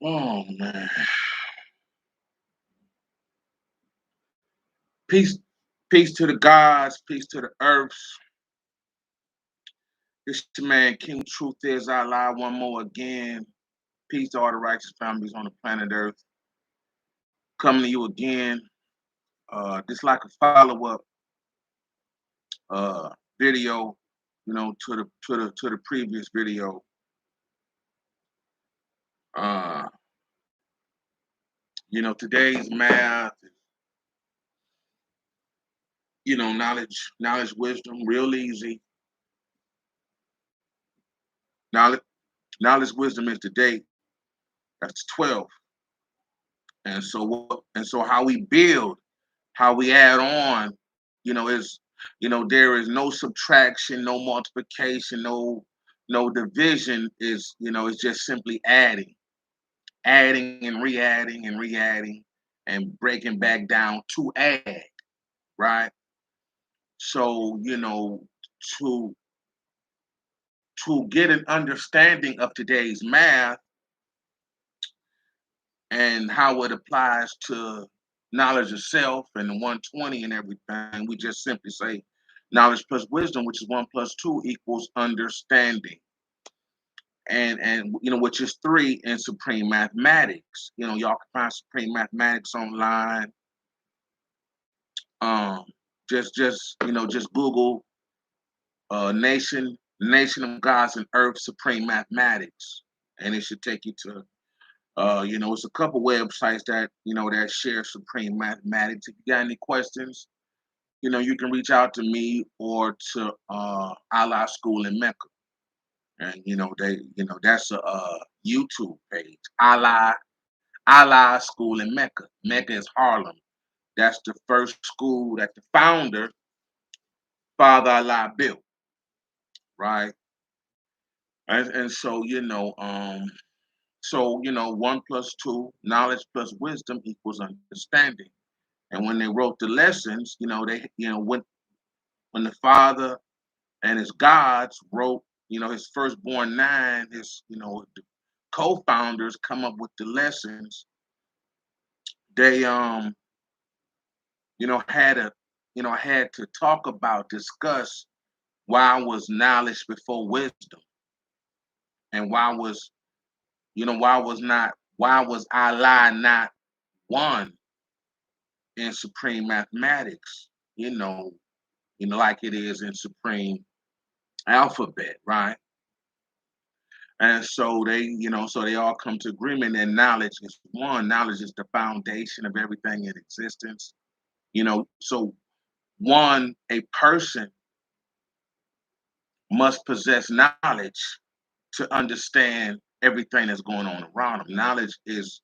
Oh man. Peace, peace to the gods, peace to the earths. This your man King Truth is I lie one more again. Peace to all the righteous families on the planet Earth. Coming to you again. Just like a follow-up uh video, to the previous video. Uh, today's math, knowledge, wisdom, real easy. Knowledge, knowledge, wisdom is the date. That's 12. And so how we build, how we add on, is there is no subtraction, no multiplication, no division. It's just simply adding and re-adding and breaking back down to add, right? So, to get an understanding of today's math and how it applies to knowledge of self and the 120 and everything, we just simply say knowledge plus wisdom, which is one plus two equals understanding. And which is three in supreme mathematics. Y'all can find supreme mathematics online. Um, just Google nation of gods and earth supreme mathematics, and it should take you to it's a couple websites that share supreme mathematics. If you got any questions, you can reach out to me or to Allah School in Mecca. And that's a YouTube page. Allah School in Mecca. Mecca is Harlem. That's the first school that the founder, Father Allah, built, right? And so, one plus two, knowledge plus wisdom equals understanding. And when they wrote the lessons, they, when the father and his gods wrote, his firstborn nine, the co-founders come up with the lessons, they, had to talk about, discuss why was knowledge before wisdom, and why was Allah not one in supreme mathematics, you know, like it is in supreme alphabet, right? And so they all come to agreement that knowledge is one. Knowledge is the foundation of everything in existence. So a person must possess knowledge to understand everything that's going on around them. Knowledge is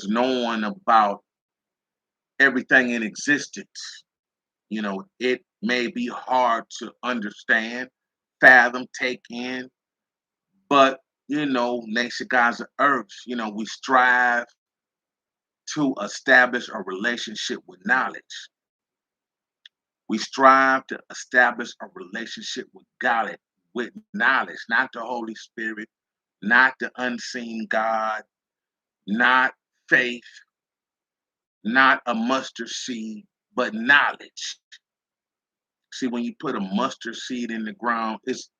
knowing about everything in existence. It may be hard to understand, fathom, take in, but nation gods of earth, we strive to establish a relationship with knowledge. We strive to establish a relationship with God, with knowledge, not the Holy Spirit, not the unseen God, not faith, not a mustard seed, but knowledge. See, when you put a mustard seed in the ground, it's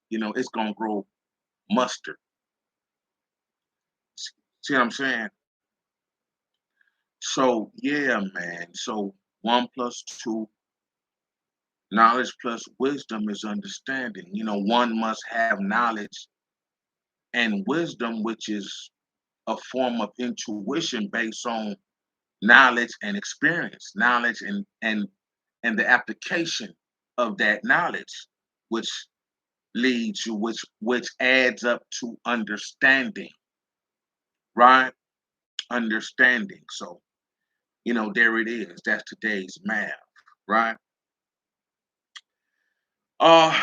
gonna grow mustard. See what I'm saying? So yeah, man. So one plus two, knowledge plus wisdom is understanding. One must have knowledge and wisdom, which is a form of intuition based on knowledge and experience, knowledge and the application of that knowledge, which leads you, which adds up to understanding, right? Understanding. So, there it is. That's today's math, right? Uh,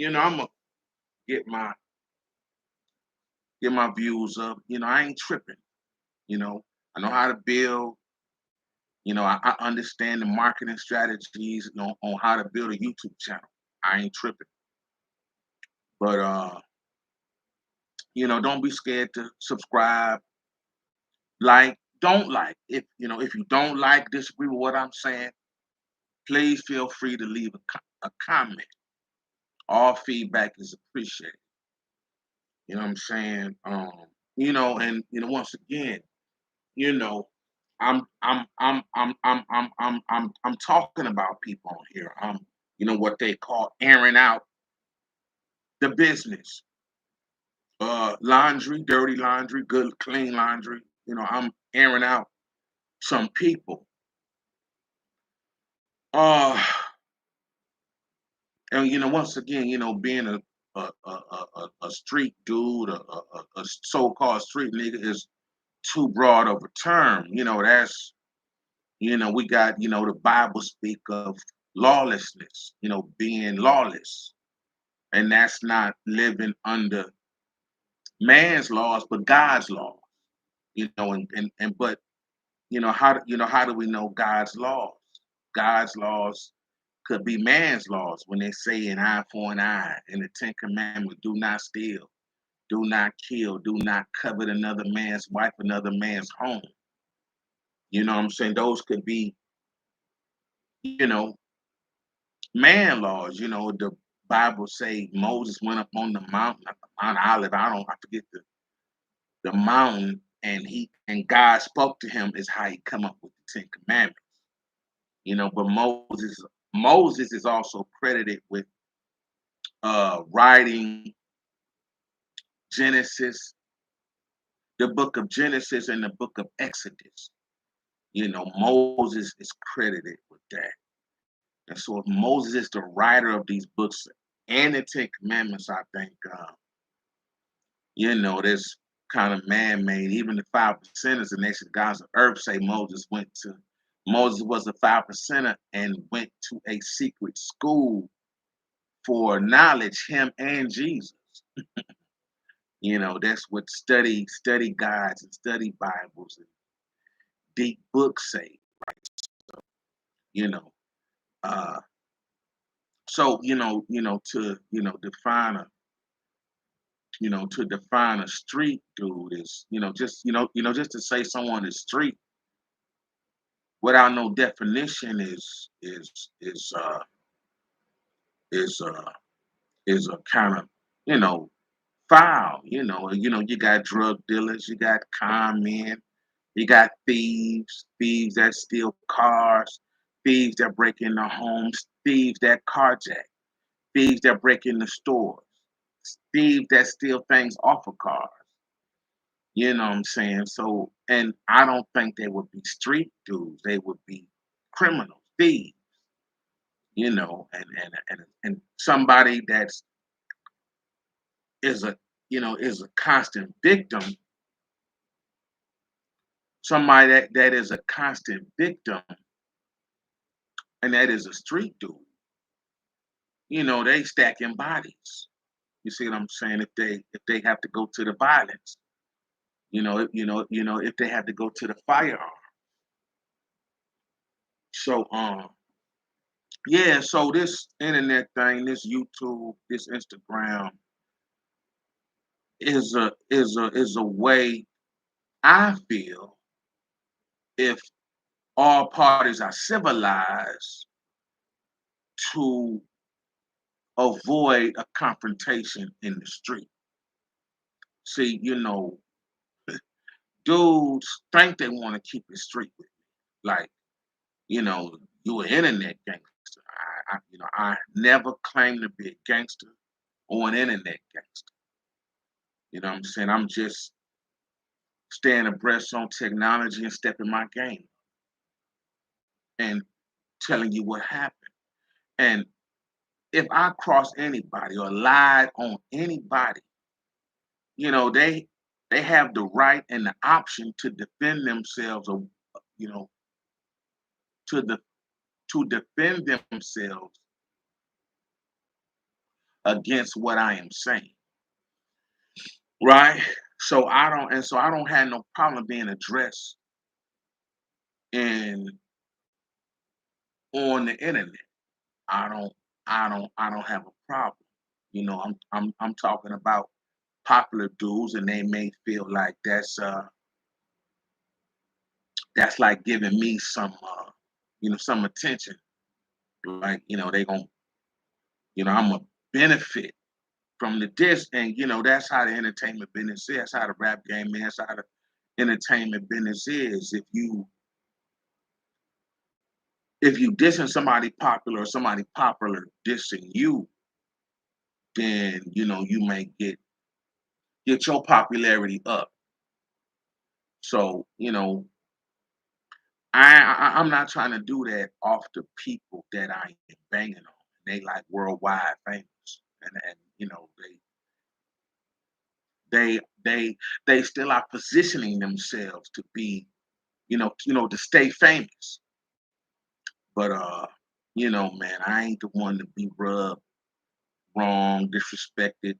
I'm gonna get my views up. I ain't tripping. You know, I know how to build. I understand the marketing strategies on how to build a YouTube channel. I ain't tripping. But don't be scared to subscribe. like, don't like. If you don't like, disagree with what I'm saying, please feel free to leave a comment. All feedback is appreciated. You know what I'm saying? And once again, you know, I'm talking about people on here. What they call airing out the business. Laundry, dirty laundry, good clean laundry. I'm airing out some people. Uh and once again, being a street dude, a so-called street nigga is too broad of a term. That's we got the Bible speak of lawlessness, being lawless, and that's not living under man's laws but God's laws. And but how do we know God's laws? God's laws could be man's laws when they say an eye for an eye in the Ten Commandments: do not steal, do not kill, do not covet another man's wife, another man's home. You know what I'm saying? Those could be, you know, man laws. The Bible say Moses went up on the mountain, Mount Olive. I forget the mountain, and God spoke to him is how he come up with the Ten Commandments. But Moses is also credited with writing Genesis, the book of Genesis and the book of Exodus. Moses is credited with that. And so if Moses is the writer of these books and the Ten Commandments, I think, this kind of man-made. Even the 5%ers, the nation gods of earth, say Moses was a 5%er and went to a secret school for knowledge, him and Jesus. That's what study guides and study Bibles and deep books say. You know, uh, so to define a street dude is just to say someone is street without no definition is is a kind of you know foul. You got drug dealers, you got con men, you got thieves that steal cars, thieves that break into homes, thieves that carjack, thieves that break into stores, thieves that steal things off of cars. You know what I'm saying? So, and I don't think they would be street dudes. They would be criminals, thieves. And somebody that's is a is a constant victim. Somebody that is a constant victim, and that is a street dude. They stacking bodies. You see what I'm saying? If they have to go to the violence, if they have to go to the firearm. So yeah, so this internet thing, this YouTube, this Instagram is a way, I feel, if all parties are civilized, to avoid a confrontation in the street. See, dudes think they want to keep it street with me. Like, you an internet gangster. I never claim to be a gangster or an internet gangster. You know what I'm saying? I'm just staying abreast on technology and stepping my game and telling you what happened. And if I cross anybody or lied on anybody, they have the right and the option to defend themselves, or you know to the to defend themselves against what I am saying, right? So I don't have no problem being addressed in on the internet. I don't have a problem. I'm talking about popular dudes, and they may feel like that's like giving me some some attention. Like, they gonna, I'm a benefit from the disc. And that's how the entertainment business is. That's how the rap game is. That's how the entertainment business is. If you dissing somebody popular or somebody popular dissing you, then you may get your popularity up. So I'm not trying to do that off the people that I am banging on. They like worldwide famous, and they they they still are positioning themselves to be, to stay famous. But man, I ain't the one to be rubbed wrong, disrespected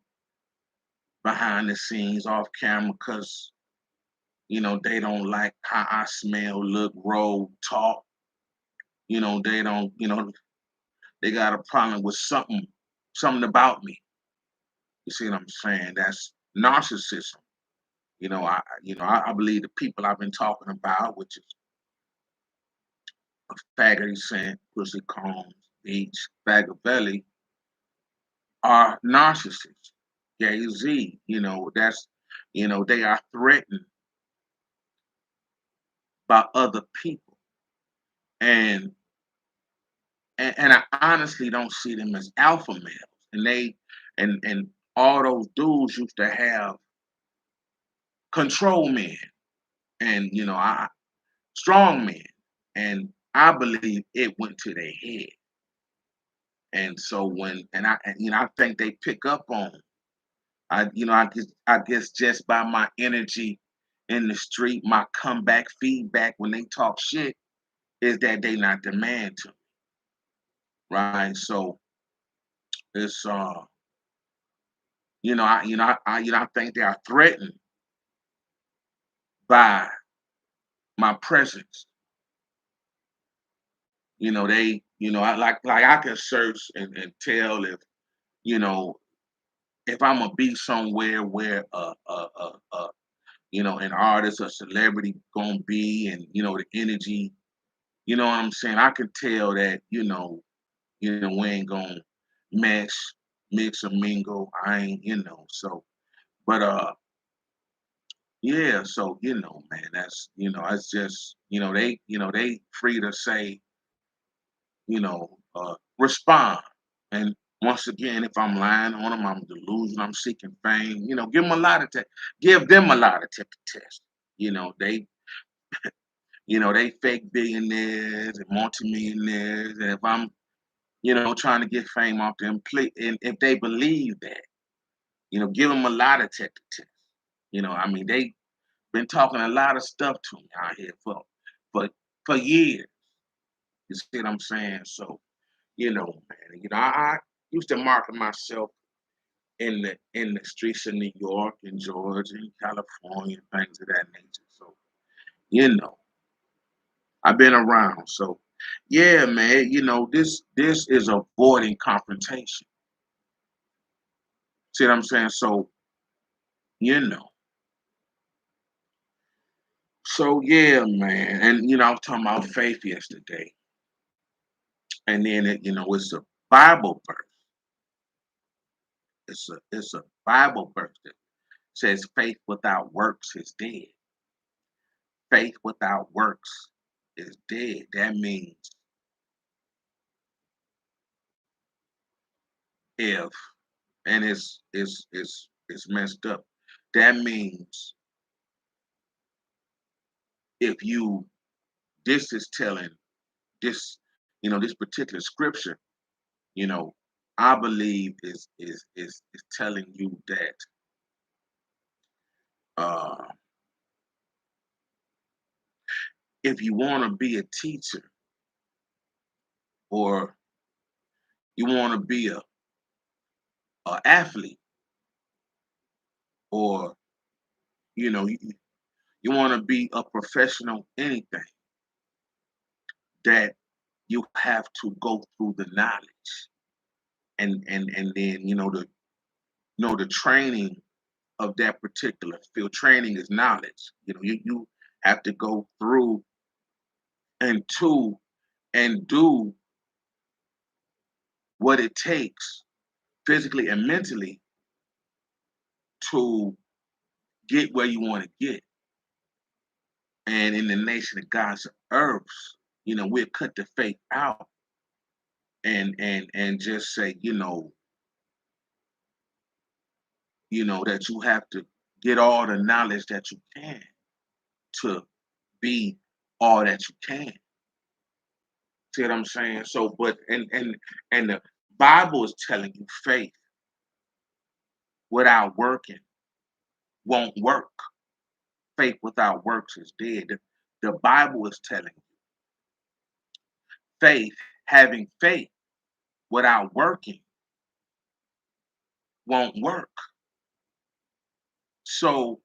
behind the scenes, off camera, because they don't like how I smell, look, roll, talk. They don't, they got a problem with something about me. You see what I'm saying? That's narcissism. I believe the people I've been talking about, which is Faggoty Scent, Pussy Combs, Beach, Vagabelli, are narcissists. Jay Z, they are threatened by other people. And and I honestly don't see them as alpha males. And all those dudes used to have control men and I strong men. And I believe it went to their head. And so I think they pick up on I guess just by my energy in the street, my comeback feedback when they talk shit is that they not the man to me, right? So it's I think they are threatened by my presence. I like I can search and tell you know if I'm gonna be somewhere where an artist or celebrity gonna be, and the energy, what I'm saying. I can tell that we ain't gonna mesh, mix or mingle. I ain't so. But yeah, so man, that's it's just they free to say respond. And once again, if I'm lying on them, I'm delusional, I'm seeking fame. Give them a lot of give them a lot of tip to test. They they fake billionaires and multimillionaires, and if I'm trying to get fame off them, and if they believe that, give them a lot of tip to test. I mean, they been talking a lot of stuff to me out here for for years. You see what I'm saying? So man, I used to market myself in the streets of New York and Georgia and California, things of that nature. So you know, I've been around. So yeah, man, this is avoiding confrontation. See what I'm saying? So you know, so yeah, man, and I was talking about faith yesterday, and then it's a Bible verse. It's a Bible verse that says faith without works is dead. Faith without works is dead. That means if, and it's messed up. That means if you this is telling this this particular scripture, you know, I believe is telling you that uh if you want to be a teacher, or you want to be a athlete, or you want to be a professional anything, that you have to go through the knowledge, and then the training of that particular field. Training is knowledge. You have to go through. and two, and do what it takes physically and mentally to get where you want to get. And in the nation of God's earths, we'll cut the faith out and just say, that you have to get all the knowledge that you can to be all that you can. See what I'm saying? So, but and the Bible is telling you faith without working won't work. Faith without works is dead. The Bible is telling you faith, having faith without working won't work. So,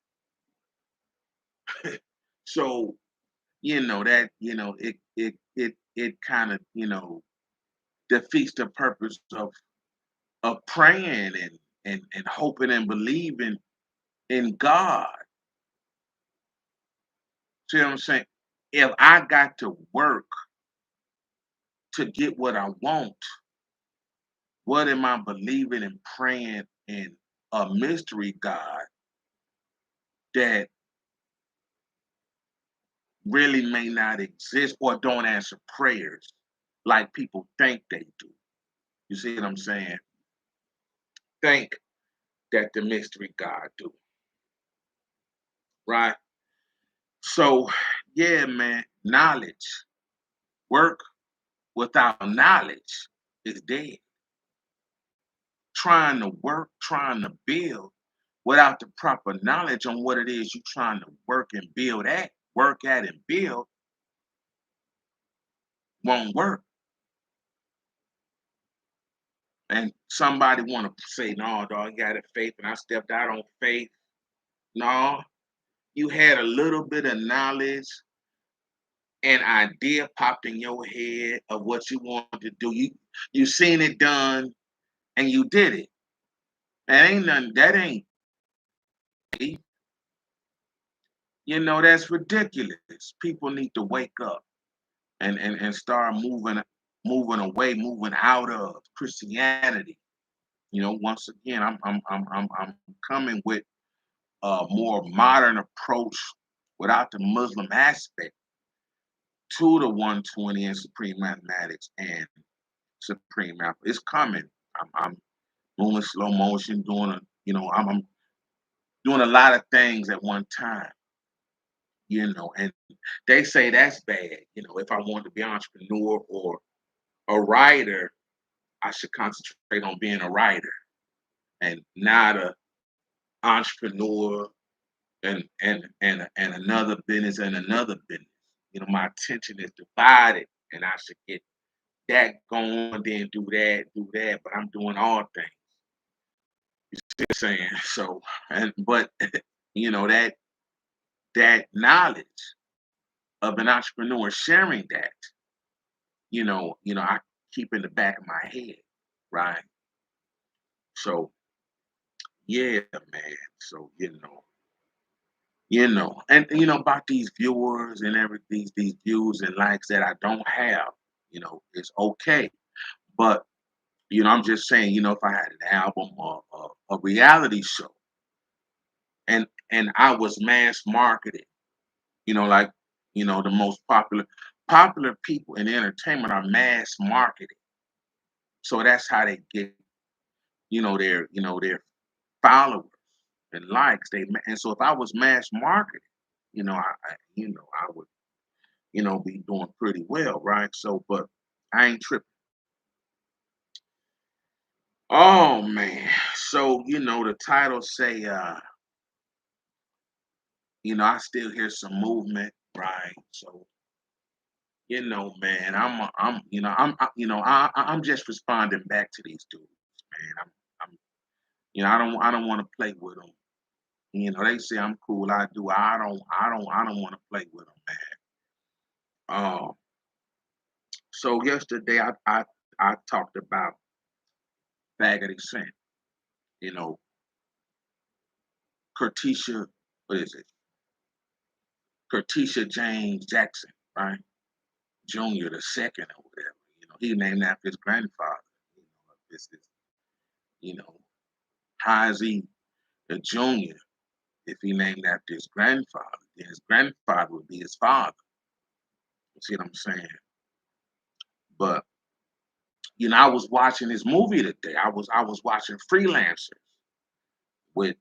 so that it kind of defeats the purpose of praying and hoping and believing in God. See what I'm saying? If I got to work to get what I want, what am I believing and praying in a mystery God that really may not exist or don't answer prayers like people think they do? You see what I'm saying? Think that the mystery God do, right? So, yeah, man, knowledge, work without knowledge is dead. Trying to work, trying to build without the proper knowledge on what it is you're trying to work at and build won't work. And somebody want to say, no, dog, you got a faith, and I stepped out on faith. No, you had a little bit of knowledge, an idea popped in your head of what you wanted to do. You seen it done and you did it. That ain't nothing, that ain't faith. That's ridiculous. People need to wake up and start moving away, moving out of Christianity. Once again, I'm coming with a more modern approach without the Muslim aspect to the 120 and supreme mathematics and supreme math. It's coming. I'm moving slow motion, I'm doing a lot of things at one time. And they say that's bad. If I wanted to be an entrepreneur or a writer, I should concentrate on being a writer and not a entrepreneur and another business and another business. My attention is divided, and I should get that going, then do that. But I'm doing all things. You see what I'm saying? So, but that knowledge of an entrepreneur sharing that, I keep in the back of my head, right? So, yeah, man. So, and about these viewers and everything, these views and likes that I don't have, it's okay. But I'm just saying, if I had an album or a reality show, and I was mass marketed, like the most popular people in entertainment are mass marketed, so that's how they get their followers and likes. And so if I was mass marketed, I would be doing pretty well, right? So, but I ain't tripping. Oh man. So, the title say, I still hear some movement, right? So, man, I'm just responding back to these dudes, man. I'm I don't want to play with them. They say I'm cool. I do. I don't want to play with them, man. So yesterday I talked about Baggity Sent, you know, Curtisha, what is it? Curtisha James Jackson, right? Junior the second or whatever. He named after his grandfather. This is, you know, how is he a junior if he named after his grandfather? Then his grandfather would be his father. You see what I'm saying? But I was watching this movie today. I was watching Freelancers with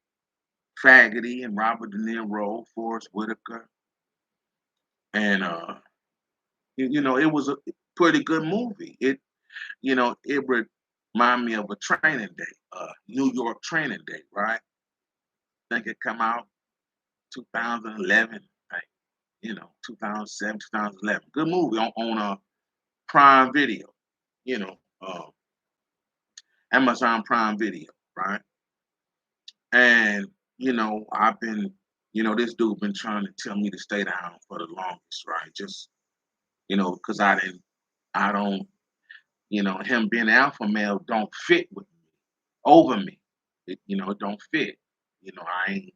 Faggoty and Robert De Niro, Forrest Whitaker, and it was a pretty good movie. It reminded me of a training day, New York training day, right? I think it come out 2011, like 2007, 2011. Good movie on Prime Video, you know, uh, Amazon Prime Video, right? And I've been, this dude been trying to tell me to stay down for the longest, right? Just because I don't, him being alpha male don't fit with me, over me. It don't fit. I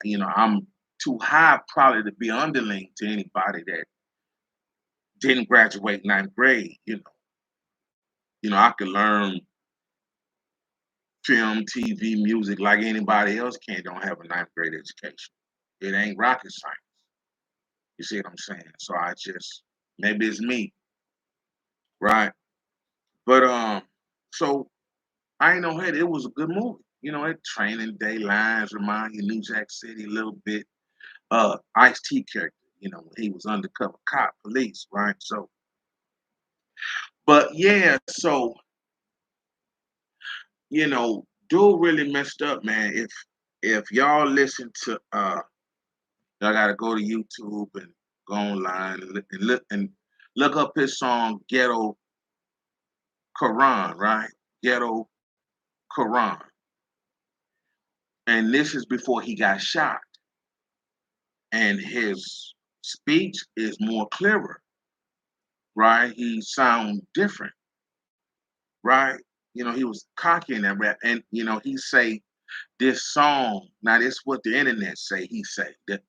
ain't, I'm too high probably to be underling to anybody that didn't graduate ninth grade. I could learn film, TV, music like anybody else can. Don't have a ninth grade education. It ain't rocket science. You see what I'm saying? So I just maybe it's me, right? But so I ain't no hate. It was a good movie. It Training Day lines remind you New Jack City a little bit. Ice T character, he was undercover cop, police, right? So, but yeah, so dude really messed up, man. If y'all listen to y'all gotta go to YouTube and go online and look up his song Ghetto Quran, right? Ghetto Quran. And this is before he got shot. And his speech is more clearer, right? He sound different, right? He was cocky in that rap. And he say this song, now this what the internet say he say. The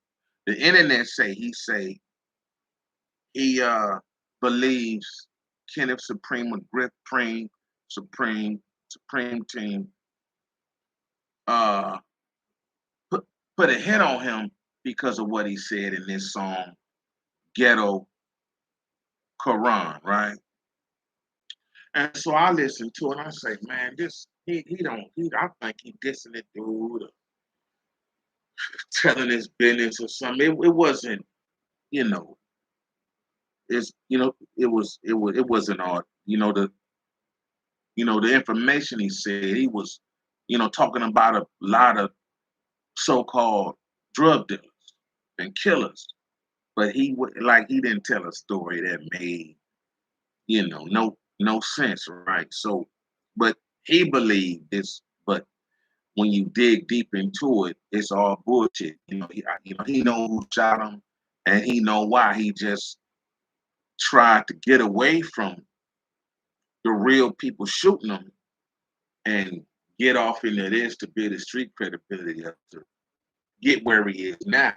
internet say he believes Kenneth Supreme and Griff Supreme Team uh put put a hit on him because of what he said in this song, Ghetto Quran, right? And so I listened to it and I say, man, this he don't he I think he dissing the dude or telling his business or something. It wasn't, you know, it wasn't all, the information he said, he was, talking about a lot of so-called drug dealers and killers. But he didn't tell a story that made, no sense, right? So, but he believed this, but when you dig deep into it, it's all bullshit. He know who shot him, and he know why. He just tried to get away from the real people shooting him and get off into this to build his street credibility up to get where he is now,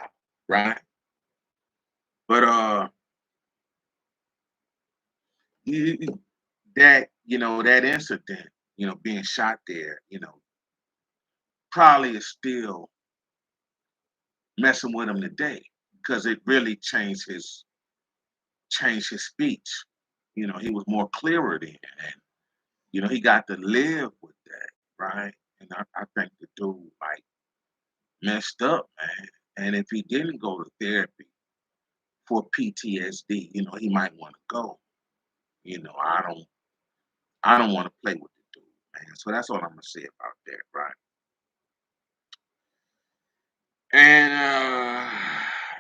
right? But you- that incident, being shot there, probably is still messing with him today because it really changed his speech. He was more clearer then, and he got to live with that, right? And I think the dude like messed up, man. And if he didn't go to therapy for PTSD, he might want to go. I don't want to play with the dude, man. So that's all I'm gonna say about that, right? And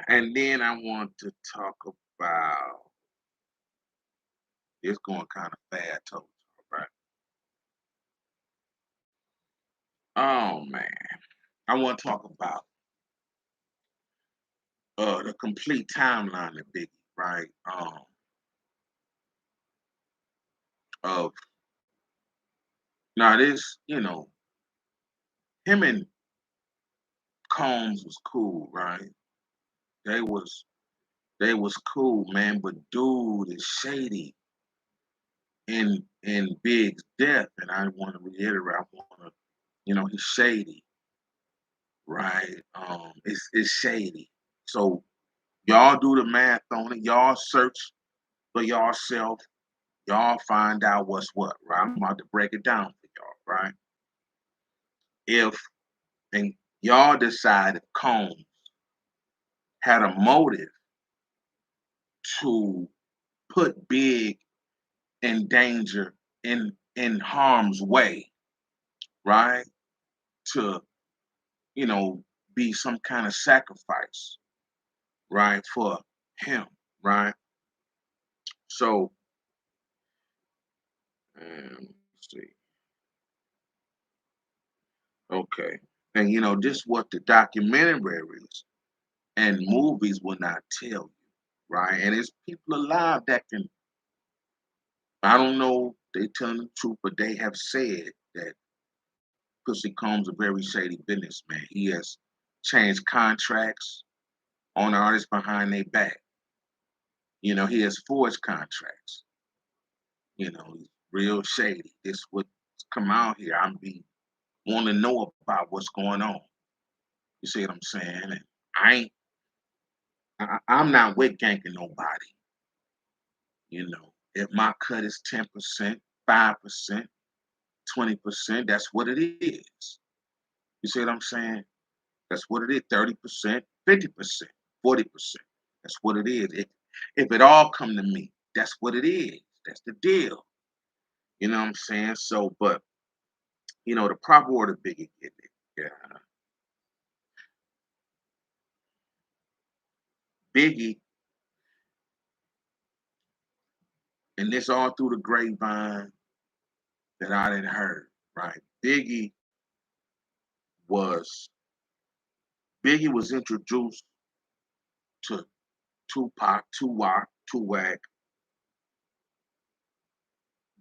and then I want to talk about it's going kind of fast, told you, right? Oh man, I want to talk about the complete timeline of Biggie, right? Of now this, him and Combs was cool, right? They was They was cool, man, but dude is shady in Big's death, and I want to reiterate, I want to, he's shady, right? It's shady. So y'all do the math on it. Y'all search for yourself. Y'all find out what's what, right? I'm about to break it down for y'all, right? If and y'all decide if Combs had a motive to put Big in danger, in harm's way, right? To you know be some kind of sacrifice, right, for him, right? So, let's see, okay, and this what the documentaries and movies will not tell you, right? And it's people alive that can, I don't know, they telling the truth, but they have said that Pussy Combs a very shady businessman. He has changed contracts on artists behind their back. He has forged contracts. He's real shady. This what come out here. I'm be want to know about what's going on. You see what I'm saying? And I ain't. I'm not with ganking nobody. If my cut is 10%, 5%, 20%, that's what it is. You see what I'm saying? That's what it is. 30%, 50%, 40%. That's what it is. If it all come to me, that's what it is. That's the deal. You know what I'm saying? So, but the proper order Biggie get it. Yeah. Biggie, and this all through the grapevine that I didn't heard, right? Was Biggie was introduced to Tupac, Tupac.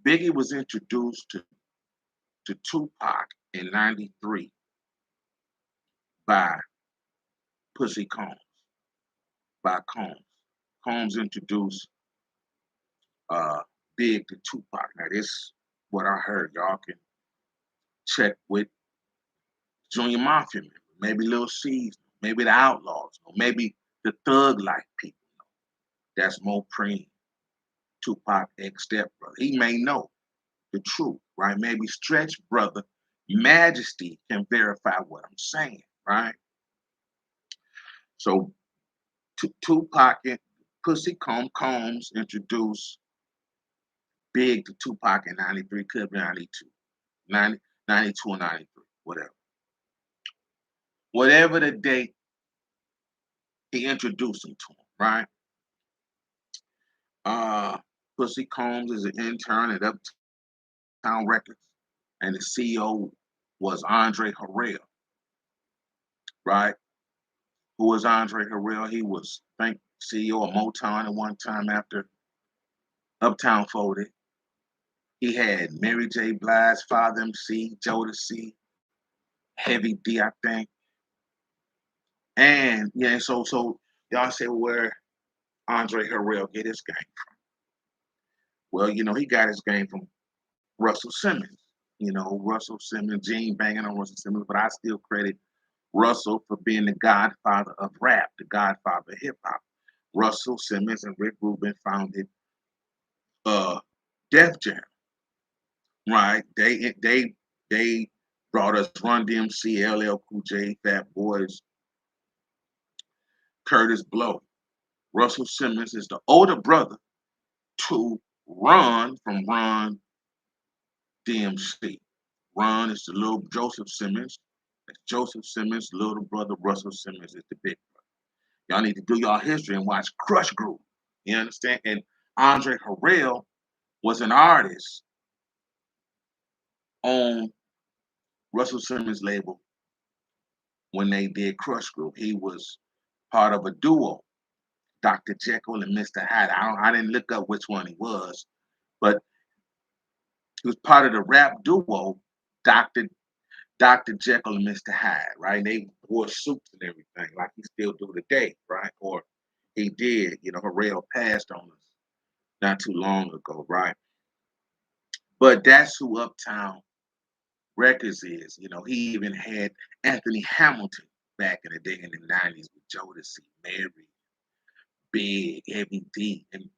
Biggie was introduced to Tupac in '93 by Pussy Combs, by Combs. Combs introduced uh Big to Tupac. Now this what I heard. Y'all can check with Junior Mafia member, maybe Lil C's, maybe the Outlaws, or maybe the Thug Life people. That's Mo Preem, Tupac ex stepbrother. He may know the truth, right? Maybe Stretch brother Majesty can verify what I'm saying, right? So Tupac and Pussy Combs introduced Big to Tupac in '93, could be 92, 90, 92 or '93, whatever. Whatever the date he introduced him to him, right? Uh, Pussy Combs is an intern at Uptown Records, and the CEO was Andre Harrell, right? Who was Andre Harrell? He was, I think, CEO of Motown at one time after Uptown folded. He had Mary J. Blige's Father MC, Jodeci, Heavy D, I think. And yeah, so y'all say where Andre Harrell get his game from. Well, he got his game from Russell Simmons. Russell Simmons, Gene banging on Russell Simmons, but I still credit Russell for being the godfather of rap, the godfather of hip hop. Russell Simmons and Rick Rubin founded uh Def Jam, right? They brought us Run DMC, LL Cool J, Fat Boys, Curtis Blow. Russell Simmons is the older brother to Ron from Run DMC. Ron is the little Joseph Simmons. That's Joseph Simmons' little brother. Russell Simmons is the big brother. Y'all need to do y'all history and watch Crush Group. You understand? And Andre Harrell was an artist on Russell Simmons' label when they did Crush Group. He was part of a duo, Dr. Jekyll and Mr. Hyde. I didn't look up which one he was, but he was part of the rap duo, Dr. Dr. Jekyll and Mr. Hyde, right? They wore suits and everything, like he still do today, right? Or He did. Harrell passed on us not too long ago, right? But that's who Uptown Records is. He even had Anthony Hamilton back in the day in the '90s with Jodeci, Mary, Big, Heavy D, and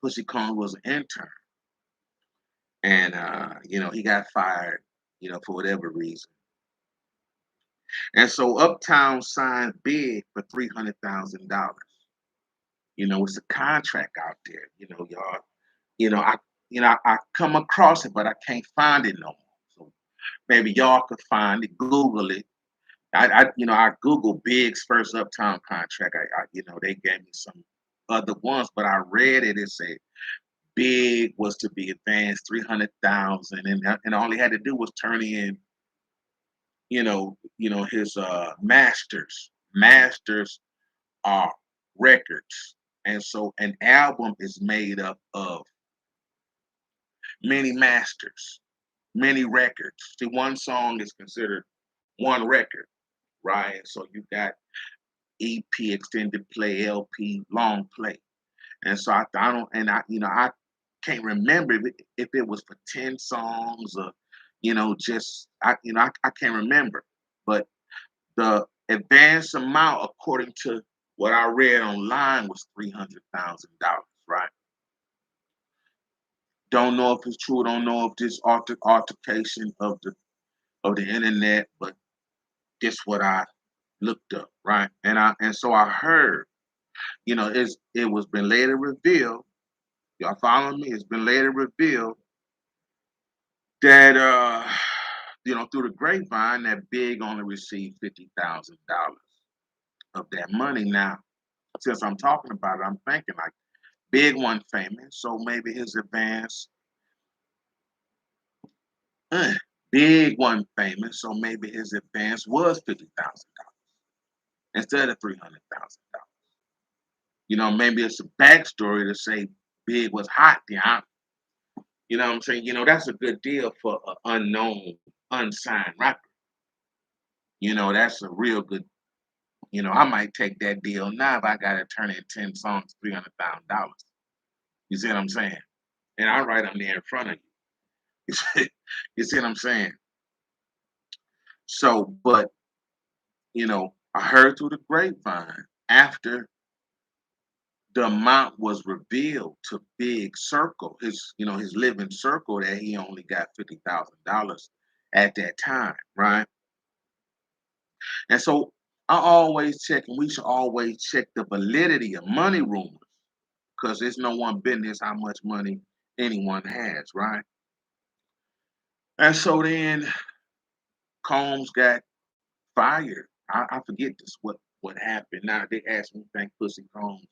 Pussy Kong was an intern. And he got fired, for whatever reason. And so Uptown signed Big for $300,000. It's a contract out there, y'all. I I come across it, but I can't find it no more. So maybe y'all could find it, Google it. I Googled Big's first Uptown contract. They gave me some other ones, but I read it. It said Big was to be advanced 300,000, and all he had to do was turn in, his masters are records, and so an album is made up of many masters, many records. See, one song is considered one record, right? So you got EP, extended play, LP, long play. And so I don't, and I can't remember if it was for 10 songs or, just, I can't remember. But the advance amount, according to what I read online, was $300,000, right? Don't know if it's true. Don't know if this altercation of the internet, but this what I looked up, right? And so I heard, it was been later revealed. Y'all following me? It's been later revealed that through the grapevine that Big only received $50,000 of that money. Now, since I'm talking about it, I'm thinking like Big one famous, so maybe his advance. uh, Big one famous, so maybe his advance was $50,000 instead of $300,000. Maybe it's a backstory to say Big was hot then. You know what I'm saying? That's a good deal for an unknown, unsigned rapper. That's a real good. I might take that deal now if I got to turn in 10 songs, $300,000. You see what I'm saying? And I write them there in front of you. You see what I'm saying? So, but I heard through the grapevine after the amount was revealed to Big Circle, his living circle, that he only got $50,000 at that time, right? And so I always check, and we should always check the validity of money rumors, because it's no one business how much money anyone has, right? And so then Combs got fired. I forget this what happened. Now they asked me, think Pussy Combs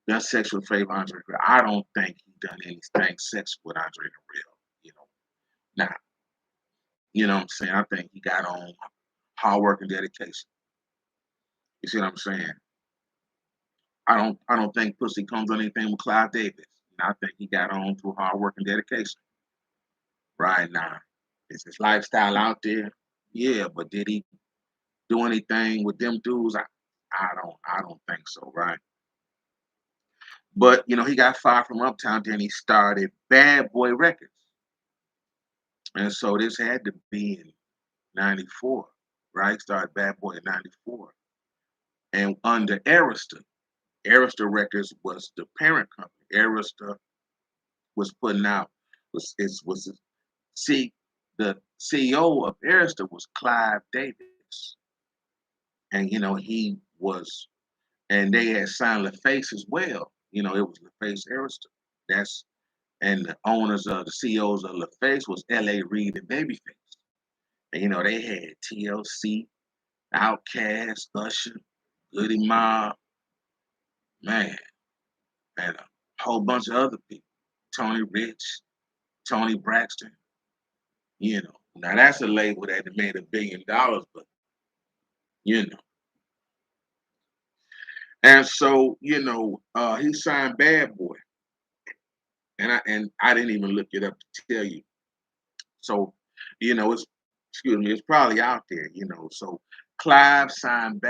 done sexual favor Andre Harrell. I don't think he done anything sexual with Andre Harrell. You know, now what I'm saying. I think he got on hard work and dedication. You see what I'm saying? I don't think Pussy Combs done anything with Clive Davis. I think he got on through hard work and dedication. Right now, is his lifestyle out there? Yeah, but did he do anything with them dudes? I don't think so, right? But he got fired from Uptown, then he started Bad Boy Records. And so this had to be in '94, right? Started Bad Boy in '94. And under Arista. Arista Records was the parent company. Arista was putting out was see the CEO of Arista was Clive Davis. And he was, and they had signed LaFace as well. It was LaFace Arista. That's and the owners of the CEOs of LaFace was L.A. Reid and Babyface. And they had TLC, Outkast, Usher, Goody Mob, man, and a whole bunch of other people. Tony Rich, Tony Braxton. Now that's a label that made $1 billion, but you know. And so he signed Bad Boy, and I didn't even look it up to tell you. So it's excuse me, it's probably out there. So Clive signed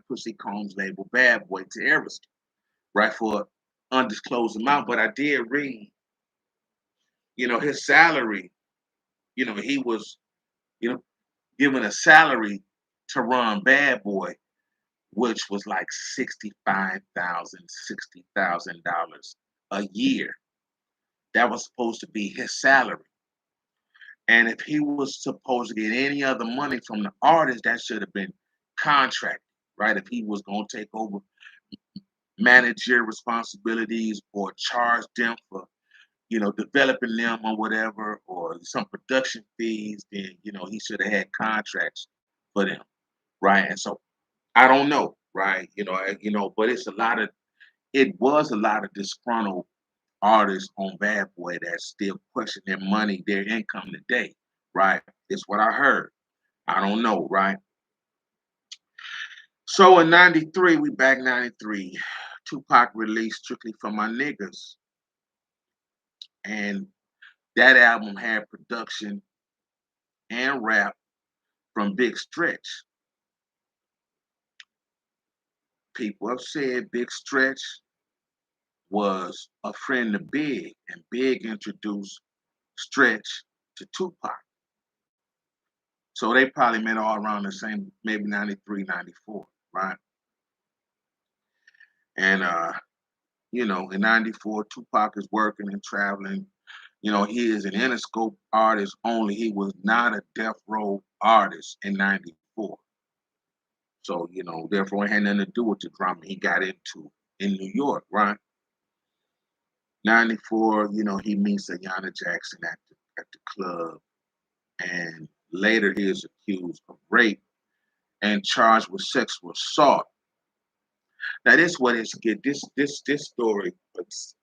Pussy Combs' label Bad Boy to Arista, right, for undisclosed amount. But I did read, his salary, he was, you know, given a salary to run Bad Boy, which was like $60,000 a year. That was supposed to be his salary. And if he was supposed to get any other money from the artist, that should have been contracted, right? If he was going to take over managerial responsibilities or charge them for, developing them or whatever, or some production fees, then, he should have had contracts for them, right? And so I don't know, right? But it was a lot of disgruntled artists on Bad Boy that still question their money, their income today, right? It's what I heard. I don't know, right? So in 93, we back 93. Tupac released Strictly for My Niggas. And that album had production and rap from Big Stretch. People have said Big Stretch was a friend of Big, and Big introduced Stretch to Tupac. So they probably met all around the same, maybe 93, 94, right? And in 94, Tupac is working and traveling. He is an Interscope artist only. He was not a Death Row artist in 94. So, therefore it had nothing to do with the drama he got into in New York, right? 94, he meets Ayanna Jackson at the club, and later he is accused of rape and charged with sexual assault. Now this what it's get this story, this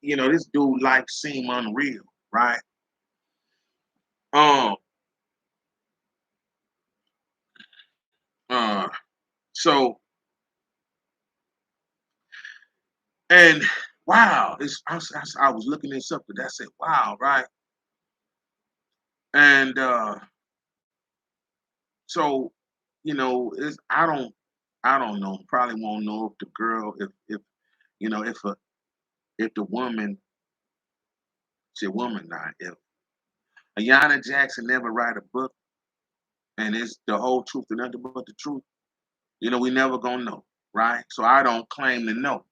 dude life seemed unreal, right? Um, uh, so and wow, I was looking this up, but I said, wow, right? And so it's I don't know, probably won't know if the girl, if you know, if the woman, she a woman now, if Ayanna Jackson never write a book and it's the whole truth and nothing but the truth, we never gonna know, right? So I don't claim to know.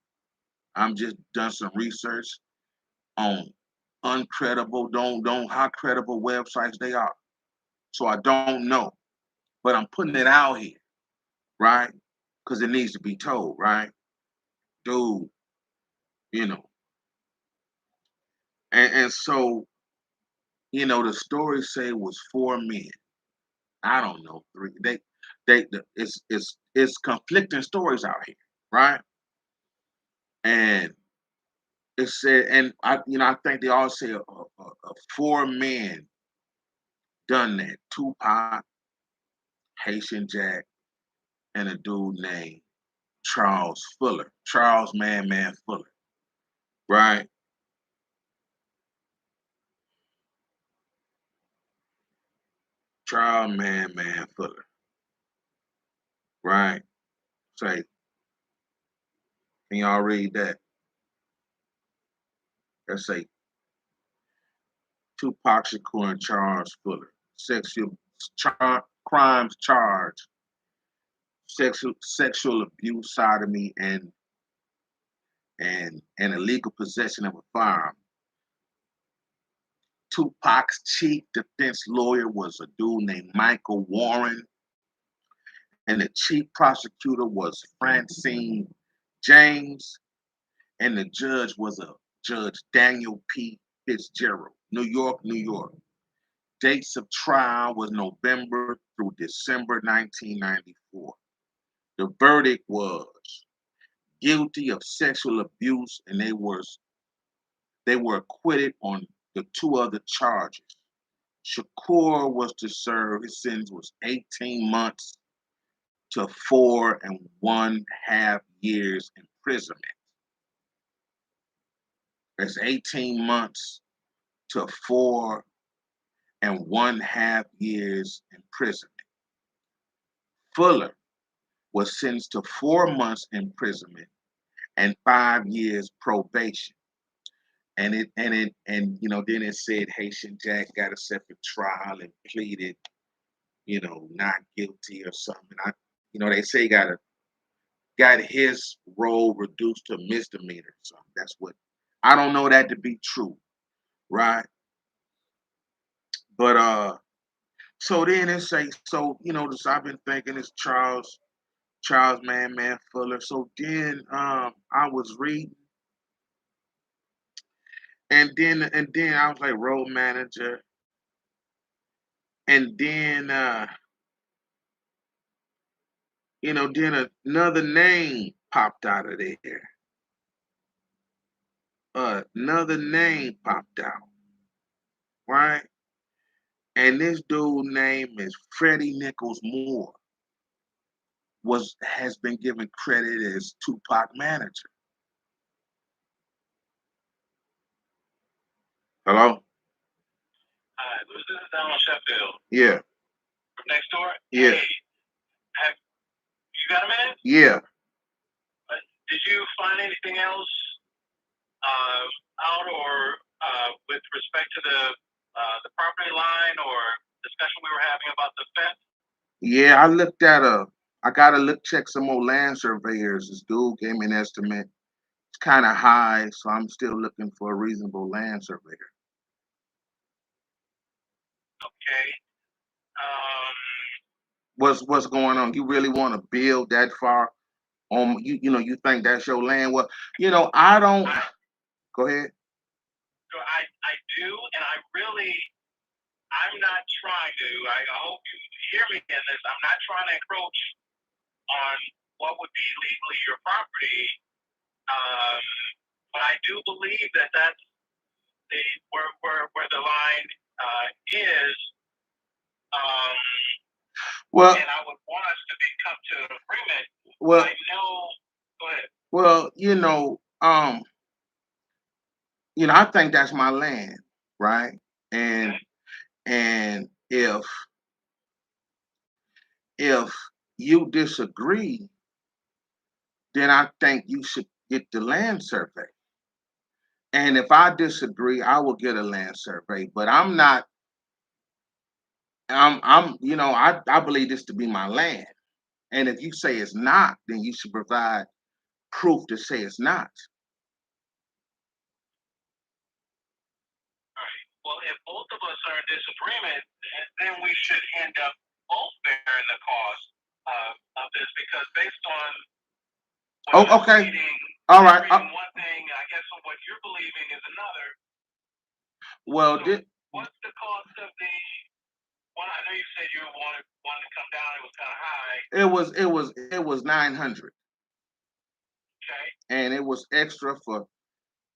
I'm just done some research on uncredible, don't how credible websites they are. So I don't know, but I'm putting it out here, right? Because it needs to be told, right? Dude, you know. And so, the story say it was four men. I don't know, three. It's conflicting stories out here, right? And it said, and I think they all say four men done that. Tupac, Haitian Jack, and a dude named Charles Fuller, Charles Man Fuller, right? Charles Man Fuller, right? Say, can y'all read that? Let's say Tupac Shakur and Charles Fuller, crimes charged, sexual abuse, sodomy, and illegal possession of a firearm. Tupac's chief defense lawyer was a dude named Michael Warren, and the chief prosecutor was Francine James, and the judge was a Judge Daniel P. Fitzgerald, New York, New York. Dates of trial was November through December 1994. The verdict was guilty of sexual abuse, and they were acquitted on the two other charges. Shakur was to serve, his sentence was 18 months to 4.5 years imprisonment. That's 18 months to 4.5 years imprisonment. Fuller was sentenced to 4 months imprisonment and 5 years probation. And then it said Haitian Jack got a separate trial and pleaded, not guilty or something. They say got his role reduced to misdemeanor. So that's what I don't know that to be true, right? But so then it say so this I've been thinking it's Charles Man Fuller. So then I was reading and then I was like road manager and then then another name popped out of there. Another name popped out, right? And this dude name is Freddie Nichols Moore was has been given credit as Tupac manager. Hello? Hi, this is Donald Sheffield. Yeah. From next door? Yeah. Hey, have you got a minute? Yeah. Did you find anything else out or with respect to the property line or discussion we were having about the fence? Yeah, I gotta check some more land surveyors. This dude gave me an estimate. It's kind of high, so I'm still looking for a reasonable land surveyor. Okay. Um, what's going on? You really want to build that far on you think that's your land? Well, I don't. Go ahead. So I do, and I'm not trying to. I hope you hear me in this. I'm not trying to encroach on what would be legally your property, um, but I do believe that that's where the line is. Um, well, and I would want us to come to an agreement. Well, I know. Go ahead. Well, I think that's my land, right? And okay. And if you disagree, then I think you should get the land survey. And if I disagree, I will get a land survey. But I'm not. I believe this to be my land. And if you say it's not, then you should provide proof to say it's not. Right. Well, if both of us are in disagreement, then we should end up both bearing the cost of this because based on okay. All right. One thing, I guess what you're believing is another. Well, so what's the cost of the? Well, I know you said you wanted to come down. It was kind of high. It was 900. Okay. And it was extra for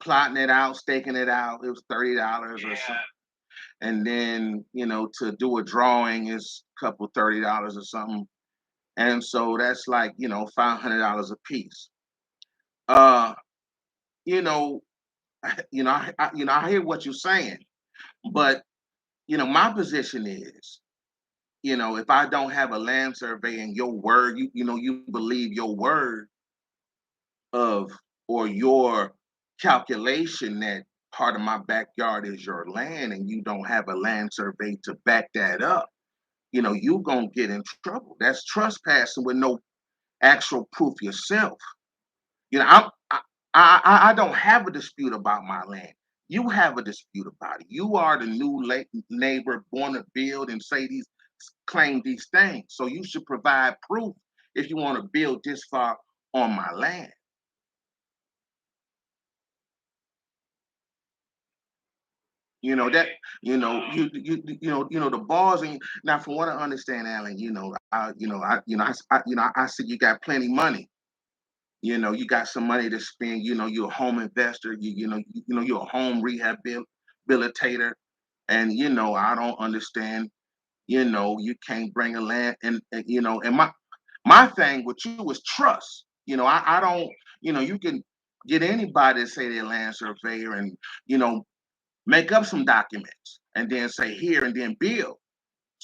plotting it out, staking it out. It was $30 or something. And then to do a drawing is a couple $30 or something. And so that's like $500 a piece. Uh, you know, I hear what you're saying, but my position is, if I don't have a land survey and your word, you believe your word of or your calculation that part of my backyard is your land and you don't have a land survey to back that up, you're gonna get in trouble. That's trespassing with no actual proof yourself. I'm I don't have a dispute about my land. You have a dispute about it. You are the new neighbor born to build and claim these things. So you should provide proof if you want to build this far on my land. That the bars and now from what I understand, Alan, I see you got plenty money. You got some money to spend. You're a home investor. You're a home rehabilitator, and I don't understand. You can't bring a land and my thing with you is trust. I don't. You can get anybody to say they're land surveyor and make up some documents and then say here and then build.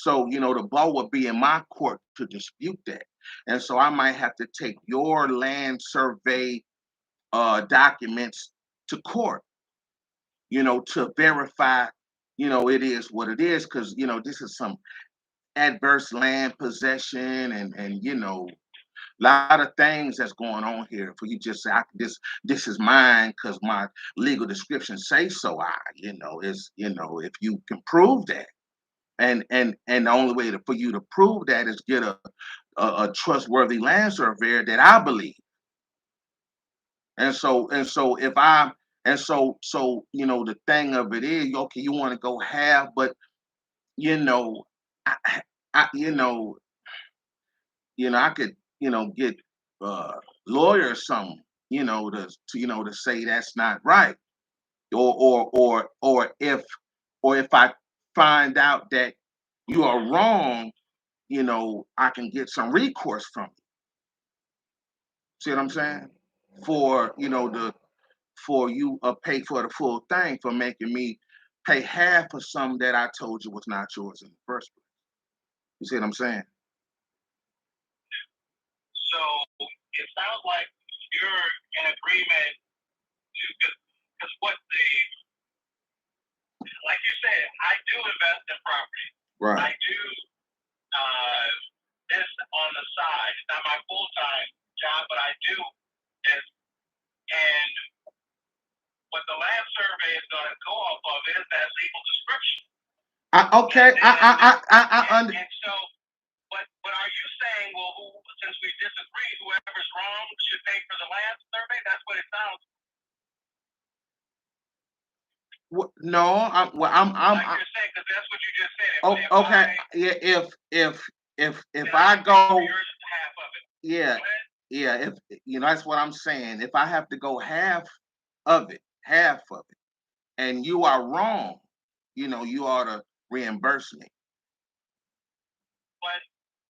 So, the ball would be in my court to dispute that. And so I might have to take your land survey documents to court, to verify, it is what it is, because, this is some adverse land possession and, a lot of things that's going on here for you just say this is mine because my legal description say so. Is if you can prove that, and the only way for you to prove that is get a trustworthy land surveyor that I believe. And so if I and so the thing of it is, okay, you want to go half, but you know I, I I could get uh lawyer or something, to say that's not right, or if I find out that you are wrong, I can get some recourse from you. See what I'm saying? For the for you pay for the full thing for making me pay half of something that I told you was not yours in the first place. You see what I'm saying? So it sounds like you're in agreement to, because what the, like you said, I do invest in property. Right. I do uh, this on the side. It's not my full time job, but I do this. And what the land survey is going to go off of is that legal description. Okay. And so, but are you saying, well, since we disagree, whoever's wrong should pay for the land survey? That's what it sounds. No, I'm. Like you're saying, because that's what you just said. Oh, okay. Yeah, if I go, half of it. Yeah, yeah. If that's what I'm saying. If I have to go half of it, and you are wrong, you ought to reimburse me. But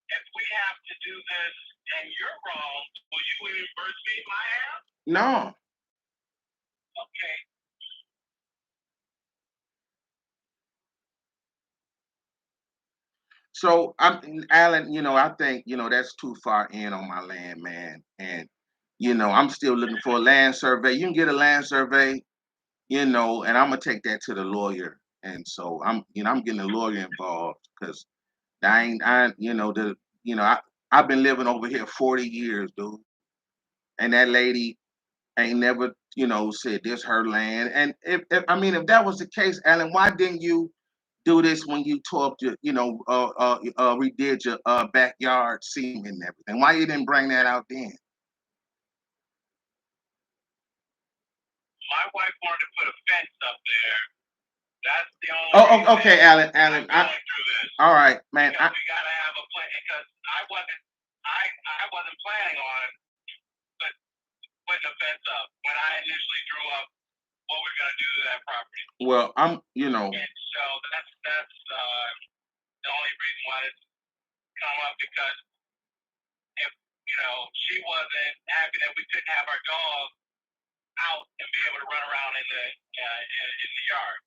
if we have to do this and you're wrong, will you reimburse me my half? No. Okay. So Alan. I think that's too far in on my land, man, and I'm still looking for a land survey. You can get a land survey, and I'm gonna take that to the lawyer, and so I'm getting a lawyer involved because I ain't I the you know I've been living over here 40 years, dude, and that lady ain't never said this her land. And if that was the case, Alan, why didn't you do this when you talked to redid your backyard seam and everything? Why you didn't bring that out then? My wife wanted to put a fence up there. That's the only. Oh, okay, Alan. I'm going through this. All right, man. Because we gotta have a plan. Because I wasn't planning on putting a fence up when I initially drew up what we're gonna do to that property. Well, And so that's the only reason why it's come up, because if she wasn't happy that we couldn't have our dog out and be able to run around in the yard.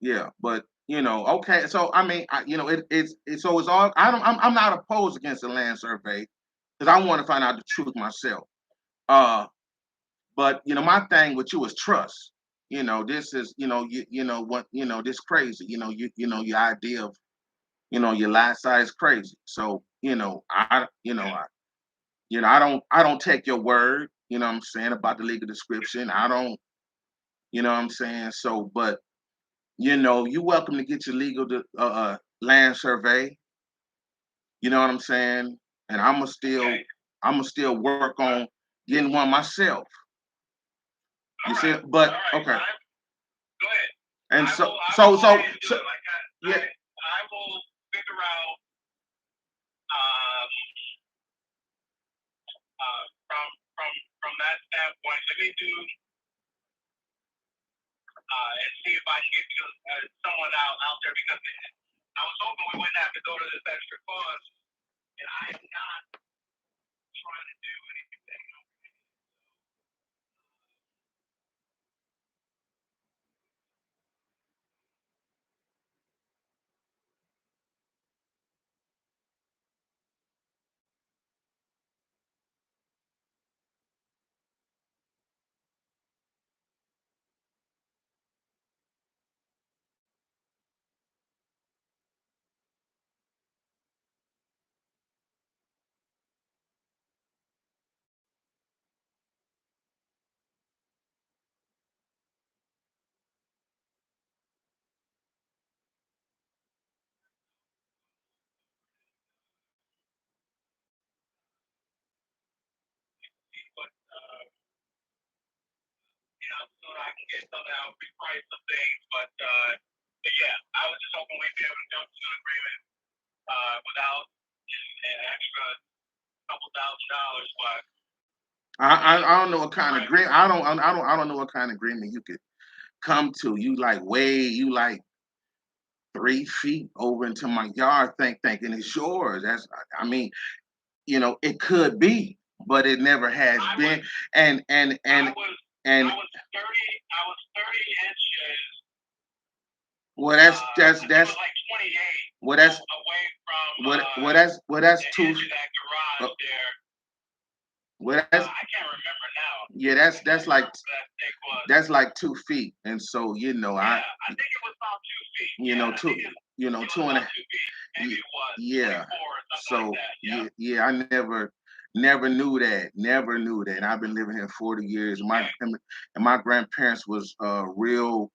Yeah, but okay. So I mean, it's all. I'm not opposed against the land survey because I want to find out the truth myself. Uh, but my thing with you is trust. This is what this crazy. Your idea of your lifestyle is crazy. So I don't take your word. What I'm saying about the legal description. I don't. What I'm saying. So, but you're welcome to get your legal land survey. You know what I'm saying? And I'm gonna still work on getting one myself. You see? But okay. Go ahead. And I so will, so so like so yeah. I will figure out um, from from that standpoint. Let me do and see if I can get you someone out there, because I was hoping we wouldn't have to go to this extra cost, and I am not trying to do anything. that I can get something that will reprice some things. But yeah, I was just hoping we'd be able to come to an agreement without an extra couple $1,000. But I don't know what kind of right, agreement I don't know what kind of agreement you could come to. You like 3 feet over into my yard, thinking it's yours. I mean, it could be, but it never has I was been. And I was and I was 30 inches. well, It was like 28 well that's away from that's the two. edge of that Uh, garage there. well, that's I can't remember now. yeah, I can't remember what that thing was. that's like 2 feet, and so Yeah, I think it was about 2 feet. Yeah, I two think it was two and about a 2 feet. Maybe Ye- it was yeah. 24 or something like So that. Yeah, yeah, I never knew that. Never knew that. I've been living here 40 years. yeah, My grandparents was real.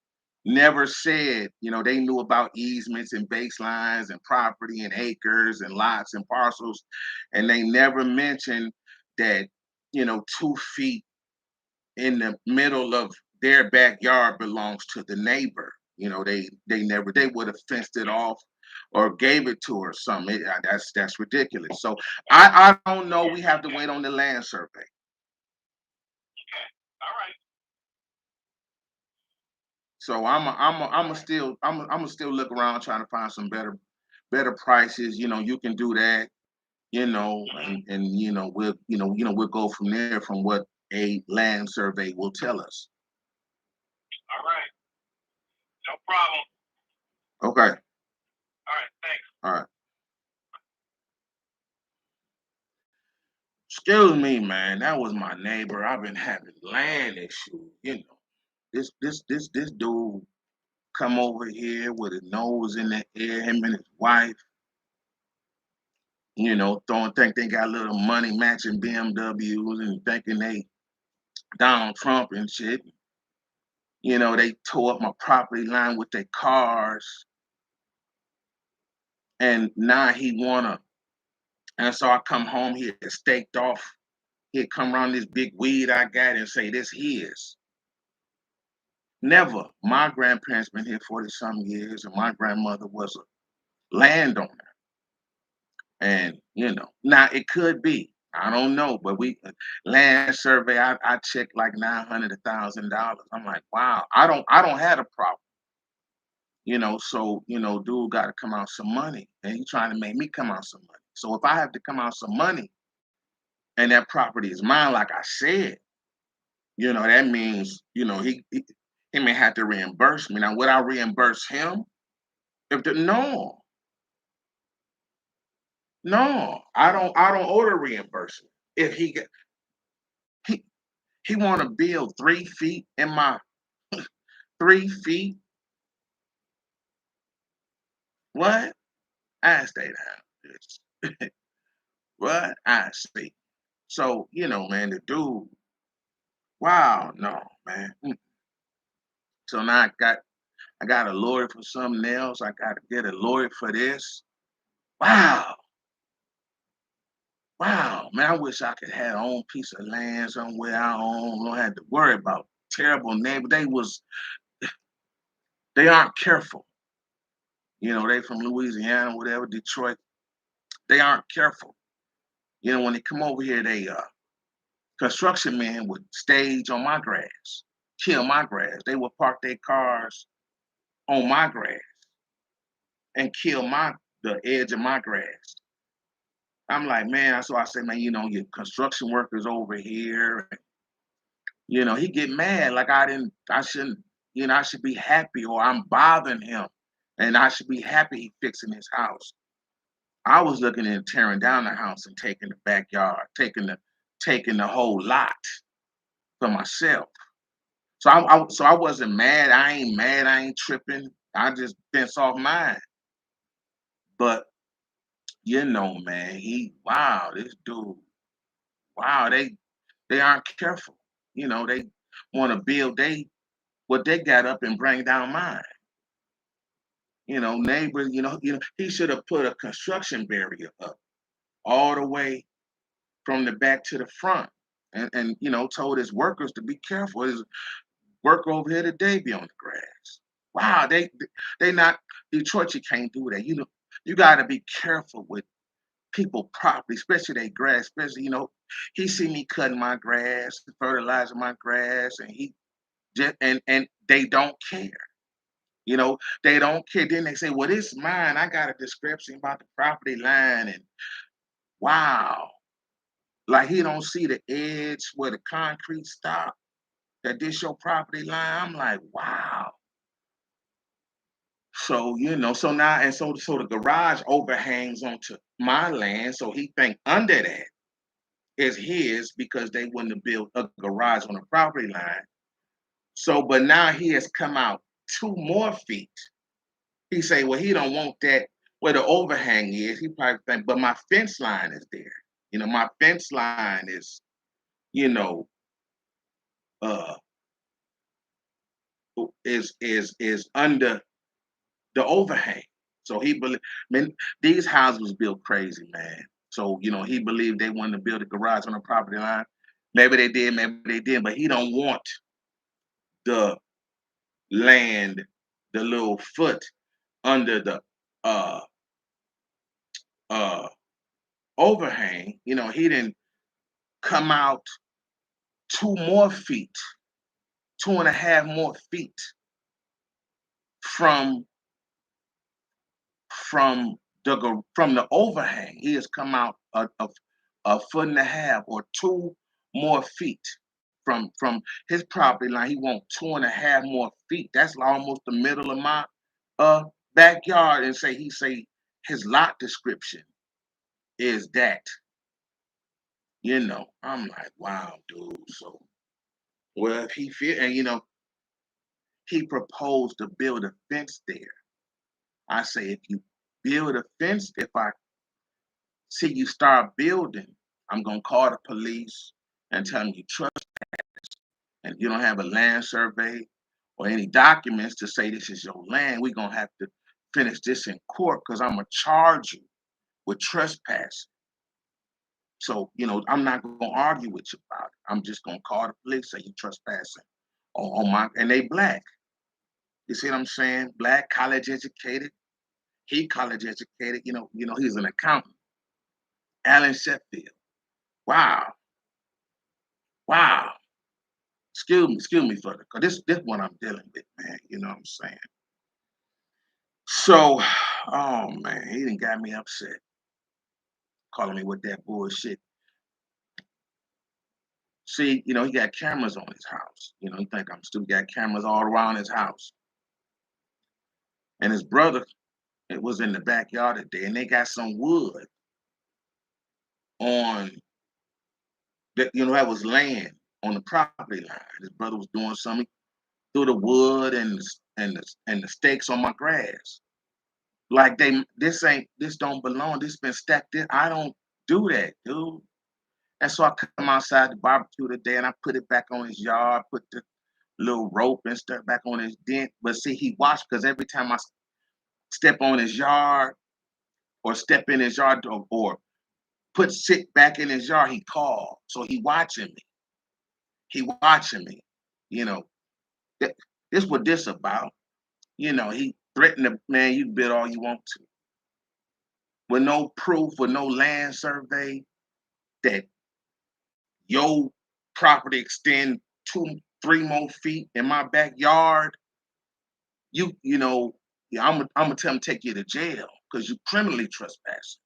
Never said, they knew about easements and baselines and property and acres and lots and parcels, and they never mentioned that 2 feet in the middle of their backyard belongs to the neighbor. They would have fenced it off or gave it to her or something. That's ridiculous. So I don't know. We have to okay, wait on the land survey. okay. All right, So I'm all a right. still I'm a still look around trying to find some better prices. You can do that. Mm-hmm. We'll go from there from what a land survey will tell us. All right, no problem. Okay. All right, thanks. All right. Excuse me, man. That was my neighbor. I've been having land issues. This dude come over here with his nose in the air. Him and his wife, think they got a little money matching BMWs and thinking they Donald Trump and shit. They tore up my property line with their cars, and now he wanna. And so I come home here staked off. He'd come around this big weed I got and say this his. Never. My grandparents been here 40 some years, and my grandmother was a landowner. And now it could be. I don't know, but we land survey. I checked like 900, $1,000. I'm like, wow. I don't have a problem. So dude got to come out some money, and he trying to make me come out some money. So if I have to come out some money, and that property is mine, like I said, that means he may have to reimburse me. Now, would I reimburse him? If the no, no, I don't owe the reimbursement. If he he want to build 3 feet in my 3 feet, what? I stay down. Bitch. What? I see. So man, the dude. Wow, no, man. So now I got a lawyer for something else. I got to get a lawyer for this. Wow, wow, man. I wish I could have own piece of land somewhere I own. Don't have to worry about terrible neighbor. They aren't careful. They from Louisiana, whatever, Detroit. They aren't careful. When they come over here, they construction men would stage on my grass, kill my grass. They would park their cars on my grass and kill the edge of my grass. I'm like, man, so I say, man, your construction workers over here. He get mad like I shouldn't, I should be happy or I'm bothering him, and I should be happy he fixing his house. I was looking at tearing down the house and taking the backyard, taking the whole lot for myself. So I wasn't mad. I ain't mad. I ain't tripping. I just fence off mine. But man, wow, this dude, wow, they aren't careful. They want to build what they got up and bring down mine. Neighbors, he should have put a construction barrier up all the way from the back to the front, and told his workers to be careful. Worker over here today be on the grass. Wow, they not Detroit. You can't do that. You know, you got to be careful with people property, especially their grass. Especially, he see me cutting my grass, fertilizing my grass, and he just and they don't care. They don't care. Then they say, "Well, this mine. I got a description about the property line." And wow, like he don't see the edge where the concrete stop. That this your property line. I'm like, wow. So so now and so the garage overhangs onto my land. So he think under that is his because they wouldn't have built a garage on the property line. So, but now he has come out 2 more feet. He say, well, he don't want that where the overhang is. He probably think, but my fence line is there. My fence line is, you know, uh, is under the overhang. So he believe, man, these houses was built crazy, man. So he believed they wanted to build a garage on the property line. Maybe they did, maybe they didn't, but he don't want the land, the little foot under the uh uh overhang. He didn't come out 2 more feet, 2.5 more feet from from from the overhang. He has come out a foot and a half or 2 more feet from his property line. He wants 2.5 more feet. That's almost the middle of my uh backyard. And he say his lot description is that. I'm like, wow, dude. So well, if he feel and he proposed to build a fence there. I say if you build a fence, if I see you start building, I'm gonna call the police and tell them you trust and you don't have a land survey or any documents to say this is your land. We're gonna have to finish this in court because I'm gonna charge you with trespassing. So, I'm not gonna argue with you about it. I'm just gonna call the police, say you trespassing on my and they black. You see what I'm saying? Black, college educated. He college educated. He's an accountant. Alan Sheffield. Wow. Wow. Excuse me for the cause this what I'm dealing with, man. You know what I'm saying? So, oh man, he didn't got me upset, calling me with that bullshit. See, he got cameras on his house. He think I'm stupid. Got cameras all around his house. And his brother, it was in the backyard today, and they got some wood on that was laying on the property line. His brother was doing something through the wood and the stakes on my grass. Like this don't belong. This been stacked in. I don't do that, dude. And so I come outside the barbecue today and I put it back on his yard, put the little rope and stuff back on his dent. But see, he watched because every time I step on his yard or step in his yard or put sit back in his yard, he called. So he watching me. He watching me. You know, this what this about. He threatened the man, you build all you want to. With no proof, with no land survey that your property extend 2, 3 more feet in my backyard, you know, yeah, I'm gonna tell him to take you to jail because you criminally trespassing,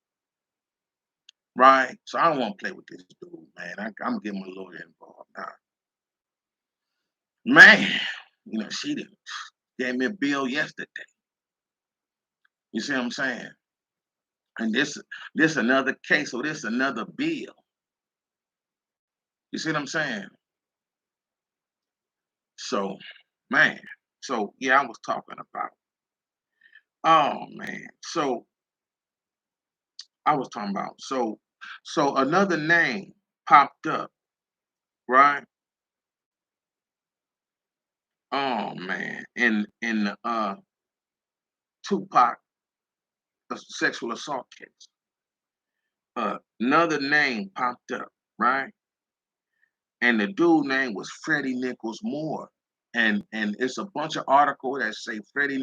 right? So I don't want to play with this dude, man. I'm getting my lawyer involved now. Man, she did gave me a bill yesterday. You see what I'm saying? And this another case or this another bill. You see what I'm saying? So, man. So yeah, I was talking about. Oh man. So I was talking about. So another name popped up, right? Oh man. In the Tupac sexual assault case. Another name popped up, right? And the dude name was Freddie Nichols Moore. and it's a bunch of articles that say Freddie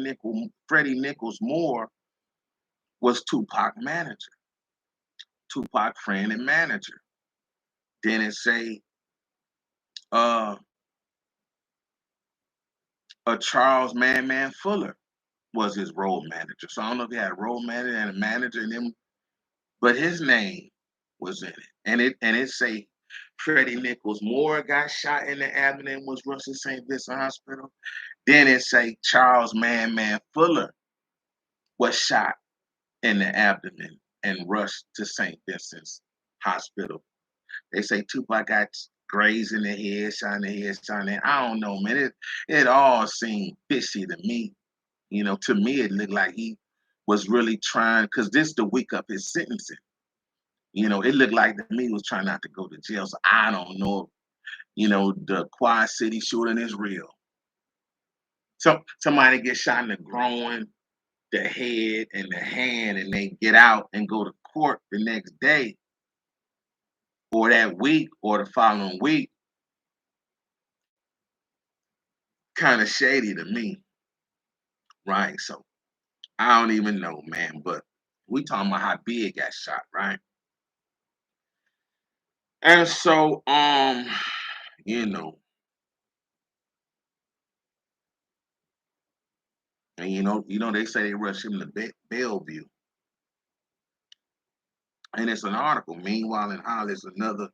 Nichols Moore was Tupac manager, Tupac friend and manager. Then it say uh a Charles Man Fuller was his role manager. So I don't know if he had a role manager and a manager and them, but his name was in it. And it say Freddie Nichols Moore got shot in the abdomen, was rushed to St. Vincent Hospital. Then it say Charles Man Fuller was shot in the abdomen and rushed to St. Vincent's Hospital. They say Tupac got grazed in the head, shot in the head, shot in the head. I don't know, man. It all seemed fishy to me. To me, it looked like he was really trying, because this the week of his sentencing. It looked like to me he was trying not to go to jail. So I don't know if, the Quad City shooting is real. Somebody gets shot in the groin, the head, and the hand, and they get out and go to court the next day or that week or the following week. Kind of shady to me, right? So I don't even know, man. But we talking about how big got shot, right? And so, you know, and they say they rushed him to Bellevue, and it's an article. Meanwhile, in Hollis, another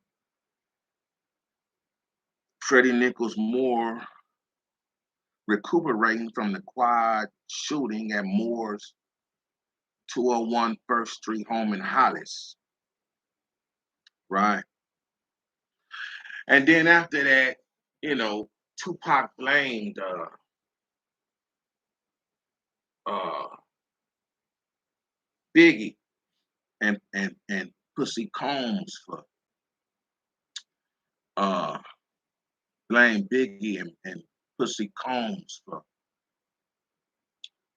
Freddie Nichols Moore recuperating from the quad shooting at Moore's 201 First Street home in Hollis, right? And then after that, you know, Tupac blamed uh, Biggie and Pussy Combs for uh, blame Biggie and Pussy Combs for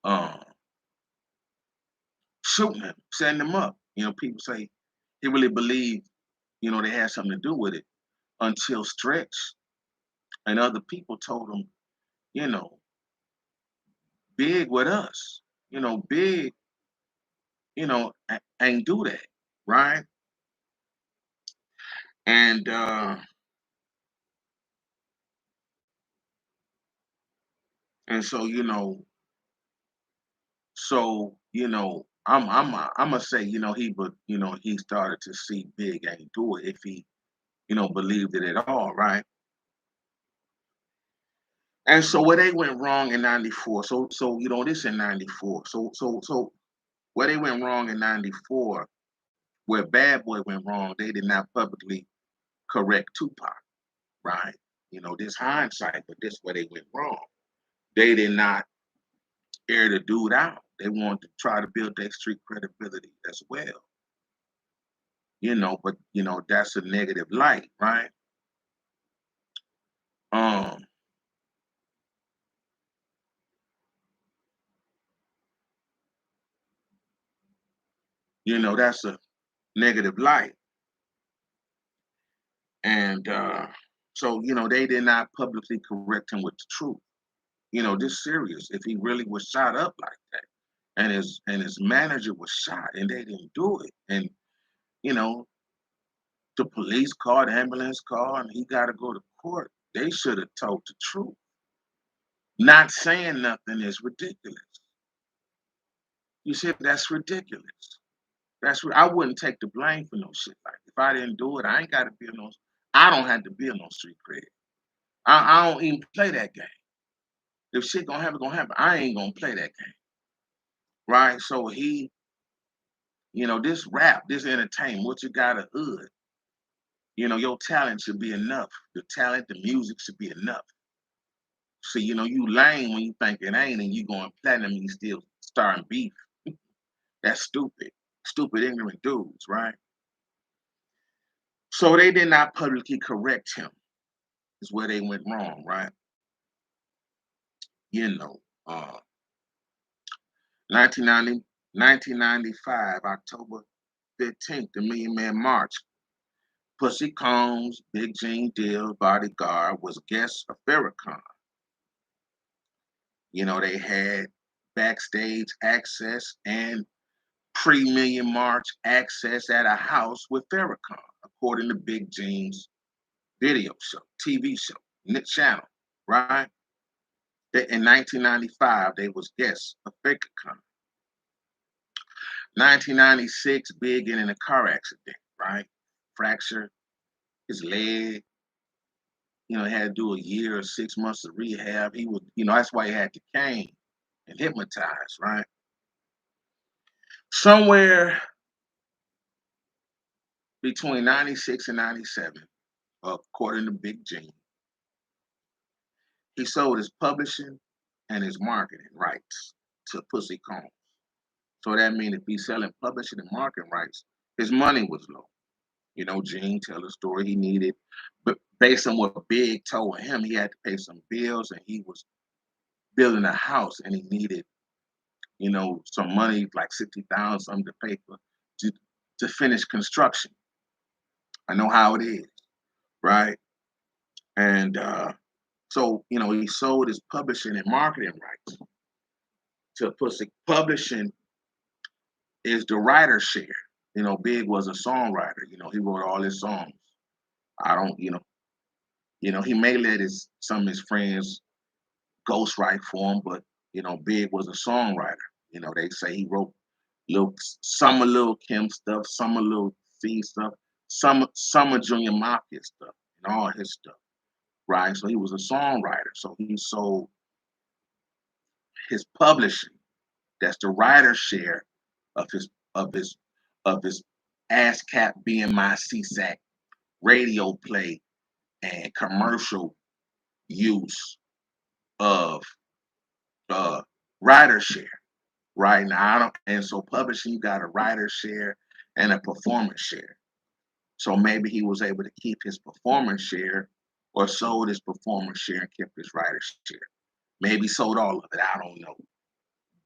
uh, shooting him, setting him up. People say he really believed, they had something to do with it until Stretch and other people told him, you know, Big with us. Big, ain't do that, right? And so I'm gonna say he started to see Big ain't do it if he believed it at all, right? And so where they went wrong in '94. So this in '94. So where they went wrong in '94, where Bad Boy went wrong, they did not publicly correct Tupac, right? This hindsight, but this where they went wrong. They did not air the dude out. They wanted to try to build their street credibility as well. But that's a negative light, right? Um, that's a negative light. And so, they did not publicly correct him with the truth. This serious. If he really was shot up like that, and his manager was shot, and they didn't do it, and you know, the police car, the ambulance car, and he got to go to court. They should have told the truth. Not saying nothing is ridiculous. You see, that's ridiculous. I wouldn't take the blame for no shit like. If I didn't do it, I ain't got to be no. I don't have to be no street cred. I don't even play that game. If shit gonna happen, gonna happen. I ain't gonna play that game, right? So this rap, this entertainment, what you got a hood. Your talent should be enough. The talent, the music should be enough. See, you lame when you think it ain't, and you going platinum, and you still starting beef. That's stupid. Stupid, ignorant dudes, right? So they did not publicly correct him. Is where they went wrong, right? You know, uh, 1990, 1995, October 15th, the Million Man March. Pussy Combs, Big Gene Deal, Bodyguard was guest of Farrakhan. They had backstage access and pre-Million March access at a house with Farrakhan, according to Big James' video show, TV show, channel, right? In 1995, they was guests of Farrakhan. 1996, Big in a car accident, right? Fractured his leg. He had to do a year or 6 months of rehab. He was, that's why he had the cane and hypnotized, right? Somewhere between 96 and 97, according to Big Gene, he sold his publishing and his marketing rights to Pussy Combs. So that means if he's selling publishing and marketing rights, his money was low. Gene tell a story he needed, but based on what Big told him, he had to pay some bills and he was building a house and he needed, some money like 60,000 something to pay for to, to finish construction. I know how it is, right? And so, he sold his publishing and marketing rights to Pussy. Publishing is the writer share. Big was a songwriter. He wrote all his songs. I don't, he may let his some of his friends ghostwrite for him, but Big was a songwriter. They say he wrote some of Lil Kim stuff, some of Lil C stuff, some of Junior Mafia stuff, and all his stuff. Right. So he was a songwriter. So he sold his publishing. That's the writer share of his of his ASCAP BMI CSAC radio play and commercial use of uh writer share. Right now, I don't, and so publishing, you got a writer share and a performance share. So maybe he was able to keep his performance share or sold his performance share and kept his writer share. Maybe sold all of it. I don't know.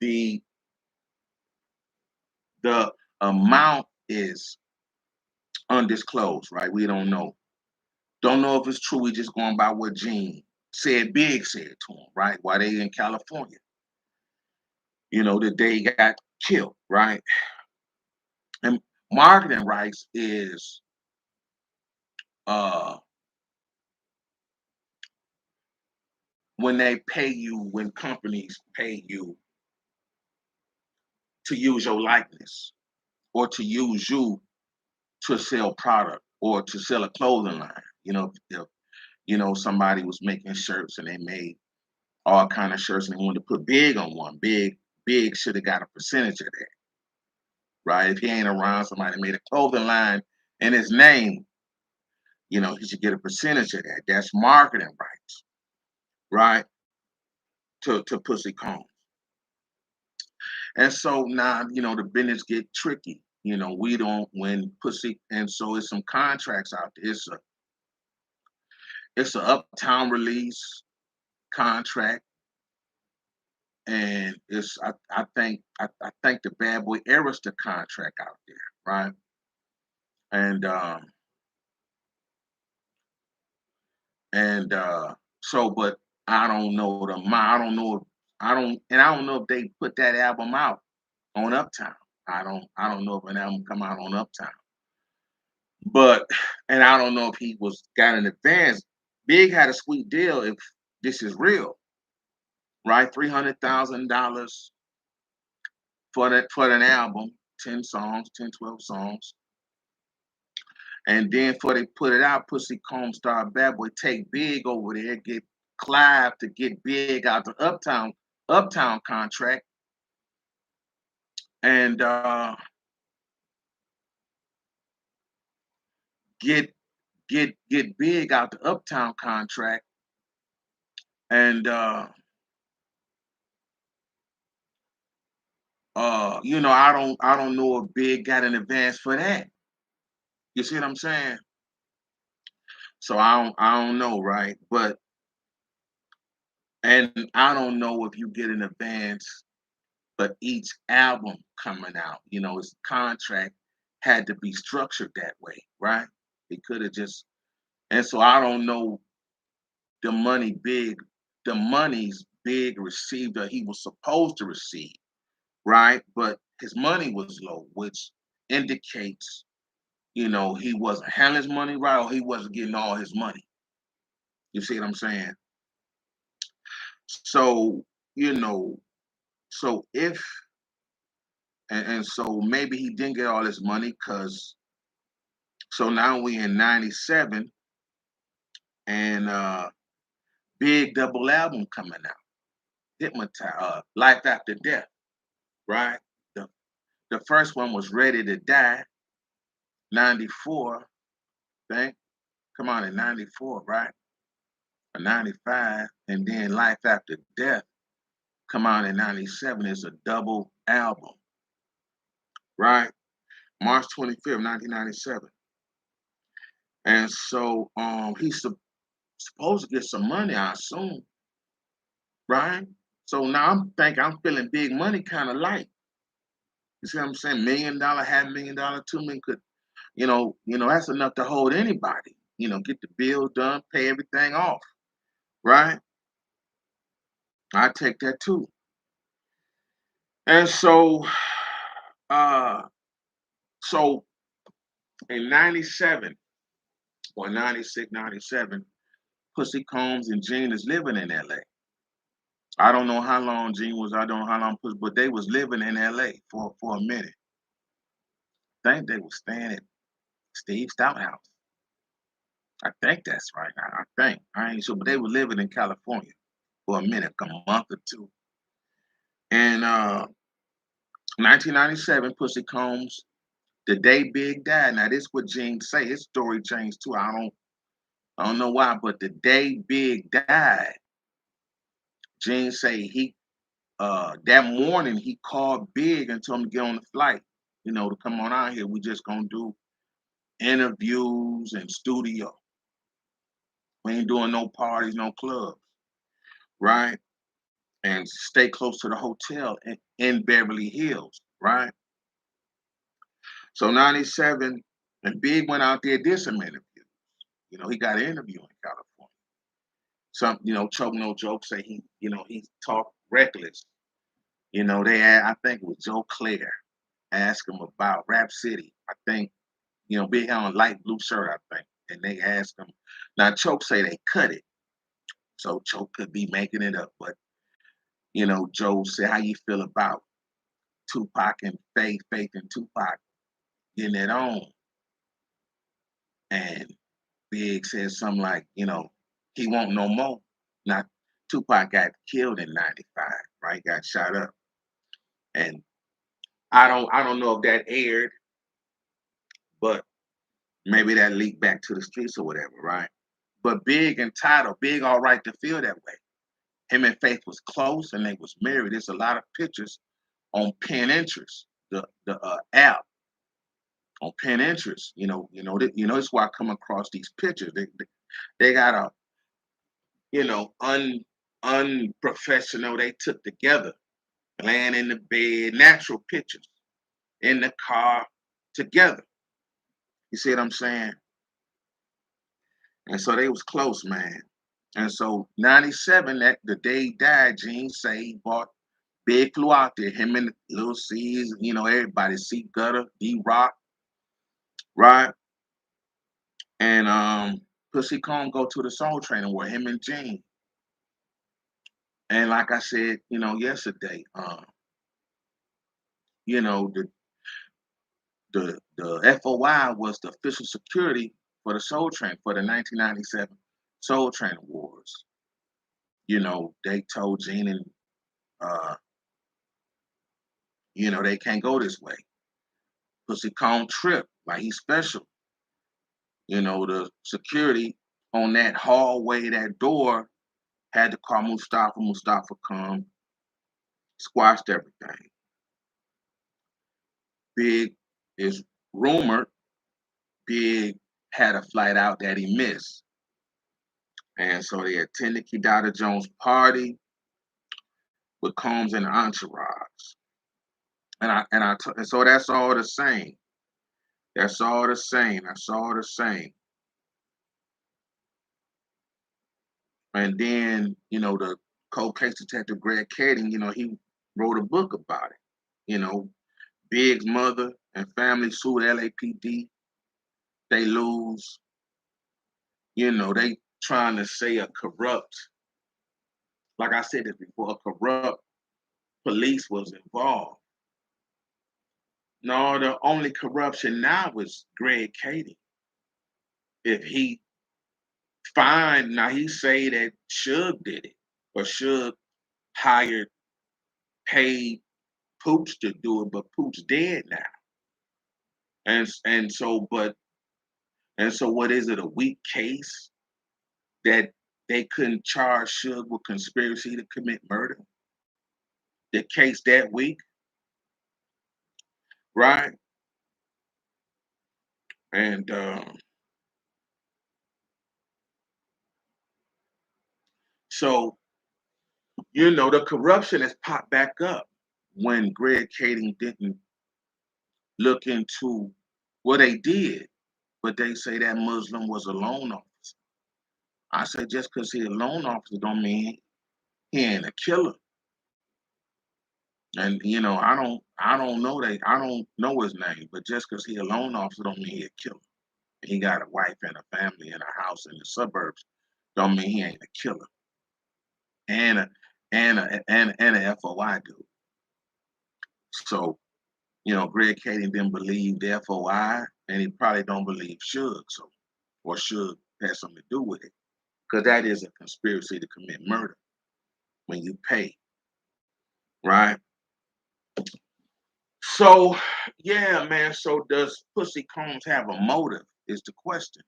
The the amount is undisclosed, right? We don't know. Don't know if it's true. We just going by what Gene said, Big said to him, right? While they in California, the day he got killed, right? And marketing rights is uh when companies pay you to use your likeness or to use you to sell product or to sell a clothing line. If somebody was making shirts and they made all kind of shirts and they wanted to put Big on one. Big should have got a percentage of that, right? If he ain't around, somebody made a clothing line in his name, he should get a percentage of that. That's marketing rights, right? To Pussy Combs. And so now, the business get tricky. We don't when Pussy, and so it's some contracts out there. It's a uptown release contract, and I think the Bad Boy Era's the contract out there, right? And so, but I don't know the amount. I don't know if they put that album out on Uptown. I don't know if an album come out on Uptown. But and I don't know if he was got an advance. Big had a sweet deal if this is real, right? $300,000 for an album, 10 songs, 10, 12 songs. And then before they put it out, Pussy Comb Star Bad Boy take Big over there, get Clive to get Big out the Uptown contract. And get get Big out the Uptown contract. And I don't know if Big got an advance for that. You see what I'm saying? So I don't know, right? But and I don't know if you get an advance, but each album coming out, his contract had to be structured that way, right? He could have just, and so I don't know the money Big received or he was supposed to receive, right? But his money was low, which indicates, he wasn't handling his money right or he wasn't getting all his money. You see what I'm saying? So, you know, so if and so maybe he didn't get all his money because so now we in 97 and big double album coming out. Hypnotize, Life After Death, right? The the first one was Ready to Die, 94, think. Come on in 94, right? Or 95. And then Life After Death come out in 97 is a double album, right? March 25th, 1997. And so he's supposed to get some money, I assume, right? So now I'm feeling big money kind of light. You see what I'm saying? $1 million, $500,000, 2 million could, that's enough to hold anybody. Get the bill done, pay everything off, right? I take that too. And uh, so in 97 or 96, 97, Pussy Combs and Gene is living in LA. I don't know how long Gene was, I don't know how long Pussy, but they was living in LA for a minute. I think they was staying at Steve Stout house. I think that's right. I think. I ain't sure, but they were living in California for a minute, a month or two. And 1997, Pussy Combs, the day Big died. Now this what Gene say. His story changed too. I don't know why, but the day Big died, Gene say he that morning he called Big and told him to get on the flight, to come on out here. We just gonna do interviews and studio. We ain't doing no parties, no clubs, right? And stay close to the hotel in Beverly Hills, right? So 97, and Big went out there, did some interviews. He got an interview in California. Some, Choke No Joke say he talked reckless. I think it was Joe Claire asked him about Rap City. I think, Big had on a light blue shirt, I think. And they asked him. Now Choke say they cut it. So Choke could be making it up. But, Joe said, how you feel about Tupac and Faith and Tupac getting it on? And Big said something like, he won't no more. Now Tupac got killed in 95, right? Got shot up. And I don't know if that aired, but maybe that leaked back to the streets or whatever, right? But Big and Title, Big all right to feel that way. Him and Faith was close and they was married. There's a lot of pictures on Pin Interest, the app on Pin Interest. That's why I come across these pictures. They got a unprofessional they took together, laying in the bed, natural pictures in the car together. You see what I'm saying? And so they was close, man. And so 97, that the day he died, Gene say he bought Big flew out there, him and Lil C's, everybody, C Gutter, D Rock, right? And Pussy Comb go to the Soul Train with him and Gene. And like I said, yesterday, the FOI was the official security for the Soul Train for the 1997 Soul Train Awards. They told Gene and uh, they can't go this way. Pussy Comb trip, like he's special. The security on that hallway, that door, had to call Mustafa. Mustafa come, squashed everything. Big is rumored. Big had a flight out that he missed. And so they attended Kidada Jones' party with Combs and the entourage. And so that's all the same. That's all the same. That's all the same. And then, cold case detective Greg Kading, he wrote a book about it. You know, Big's mother and family sued LAPD. They lose. They trying to say a corrupt, like I said this before, a corrupt police was involved. No, the only corruption now is Greg Kading. If he find now, he say that Suge did it, or Suge hired, paid Pooch to do it, but Pooch dead now. And so, what is it? A weak case that they couldn't charge Suge with conspiracy to commit murder? The case that weak, right? And so the corruption has popped back up when Greg Kading didn't look into what they did, but they say that Muslim was a loan officer. I say just because he's a loan officer don't mean he ain't a killer. And I don't know his name, but just because he a loan officer don't mean he a killer. He got a wife and a family and a house in the suburbs, don't mean he ain't a killer. And a FOI dude. So, Greg Kading didn't believe the FOI, and he probably don't believe Suge, or Suge has something to do with it. Because that is a conspiracy to commit murder when you pay, right? So, yeah, man. So does Pussy Combs have a motive? Is the question.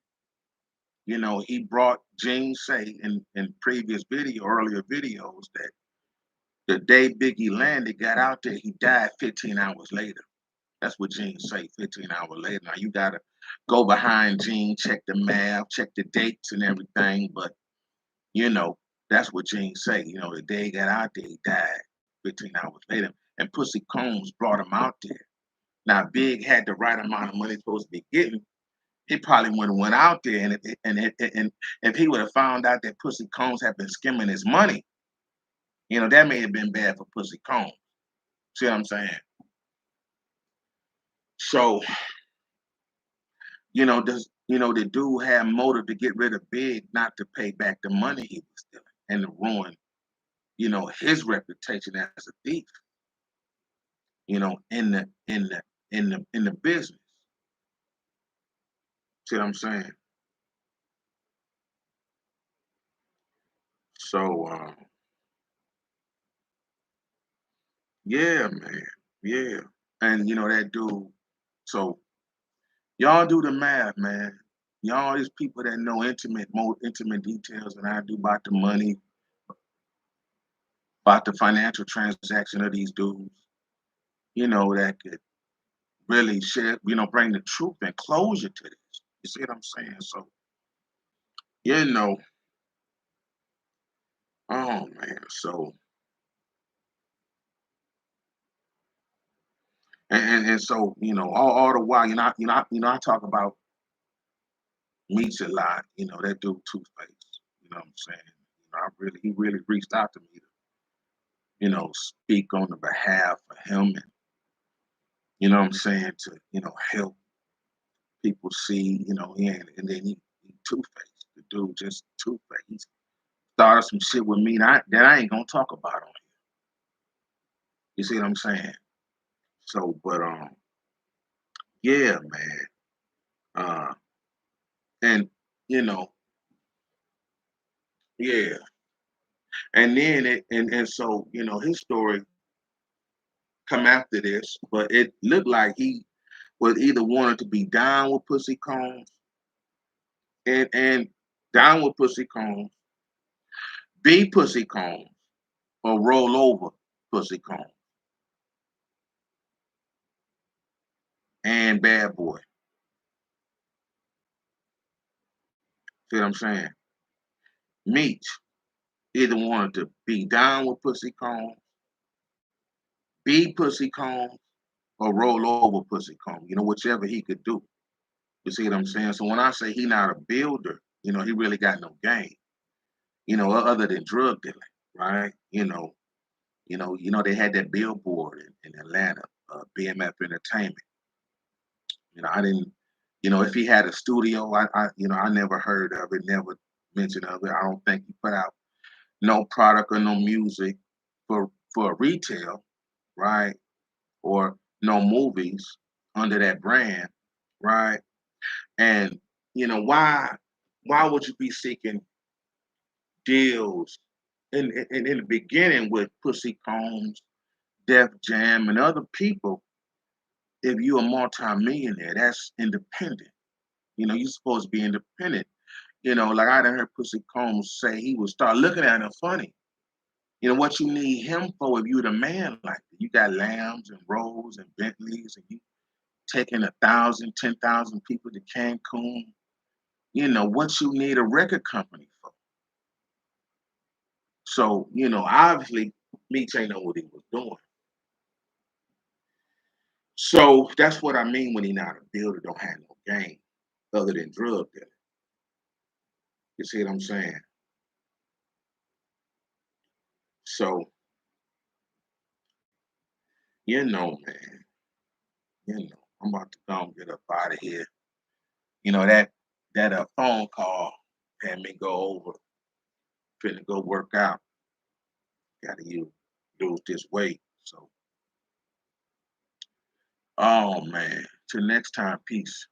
He brought Gene say in earlier videos, that the day Biggie landed, got out there, he died 15 hours later. That's what Gene say, 15 hours later. Now you gotta go behind Gene, check the math, check the dates and everything, but you know, that's what Gene say. The day he got out there, he died 15 hours later. And Pussy Combs brought him out there. Now Big had the right amount of money supposed to be getting. He probably wouldn't have went out there, and if he would have found out that Pussy Combs had been skimming his money, that may have been bad for Pussy Combs. See what I'm saying? So, does the dude have motive to get rid of Big, not to pay back the money he was stealing, and to ruin, his reputation as a thief, in the business. See what I'm saying? So, yeah, man, yeah, and that dude. So y'all do the math, man. Y'all these people that know more intimate details than I do about the money, about the financial transaction of these dudes. That could really share, bring the truth and closure to this. You see what I'm saying? So, you know, oh man. So, and so, all the while, I talk about Meech a lot. That dude Two Face. You know what I'm saying? He really reached out to me to, speak on the behalf of him, and what I'm saying, to help people see, and then he Two Face. The dude just Two Face. He started some shit with me that I ain't gonna talk about on here. You see what I'm saying? So, but yeah, man. Uh, and you know, yeah. And then so his story come after this, but it looked like he was either wanted to be down with Pussy Combs, and down with Pussy Combs, be Pussy Combs, or roll over Pussy Combs and Bad Boy. See what I'm saying? Meech either wanted to be down with Pussy Combs, be Pussy Combs, or roll over Pussy Combs. Whichever he could do. You see what I'm saying? So when I say he not a builder, he really got no game. Other than drug dealing. right? They had that billboard in Atlanta, BMF Entertainment. I didn't, if he had a studio, I never heard of it, never mentioned of it. I don't think he put out no product or no music for retail, right? Or no movies under that brand, right? And why would you be seeking deals in the beginning with Pussy Combs, Def Jam, and other people if you're a multimillionaire? That's independent. You're supposed to be independent. Like I done heard Pussy Combs say he would start looking at him funny. What you need him for if you're the man like that. You got Lambs and Rolls and Bentleys and you taking 1,000, 10,000 people to Cancun. What you need a record company for. So, obviously Meech ain't know what he was doing. So that's what I mean when he not a builder, don't have no game other than drug dealing. You see what I'm saying? So, man, I'm about to go and get up out of here. That phone call had me go over, finna go work out. Gotta lose this weight. So, oh man, till next time, peace.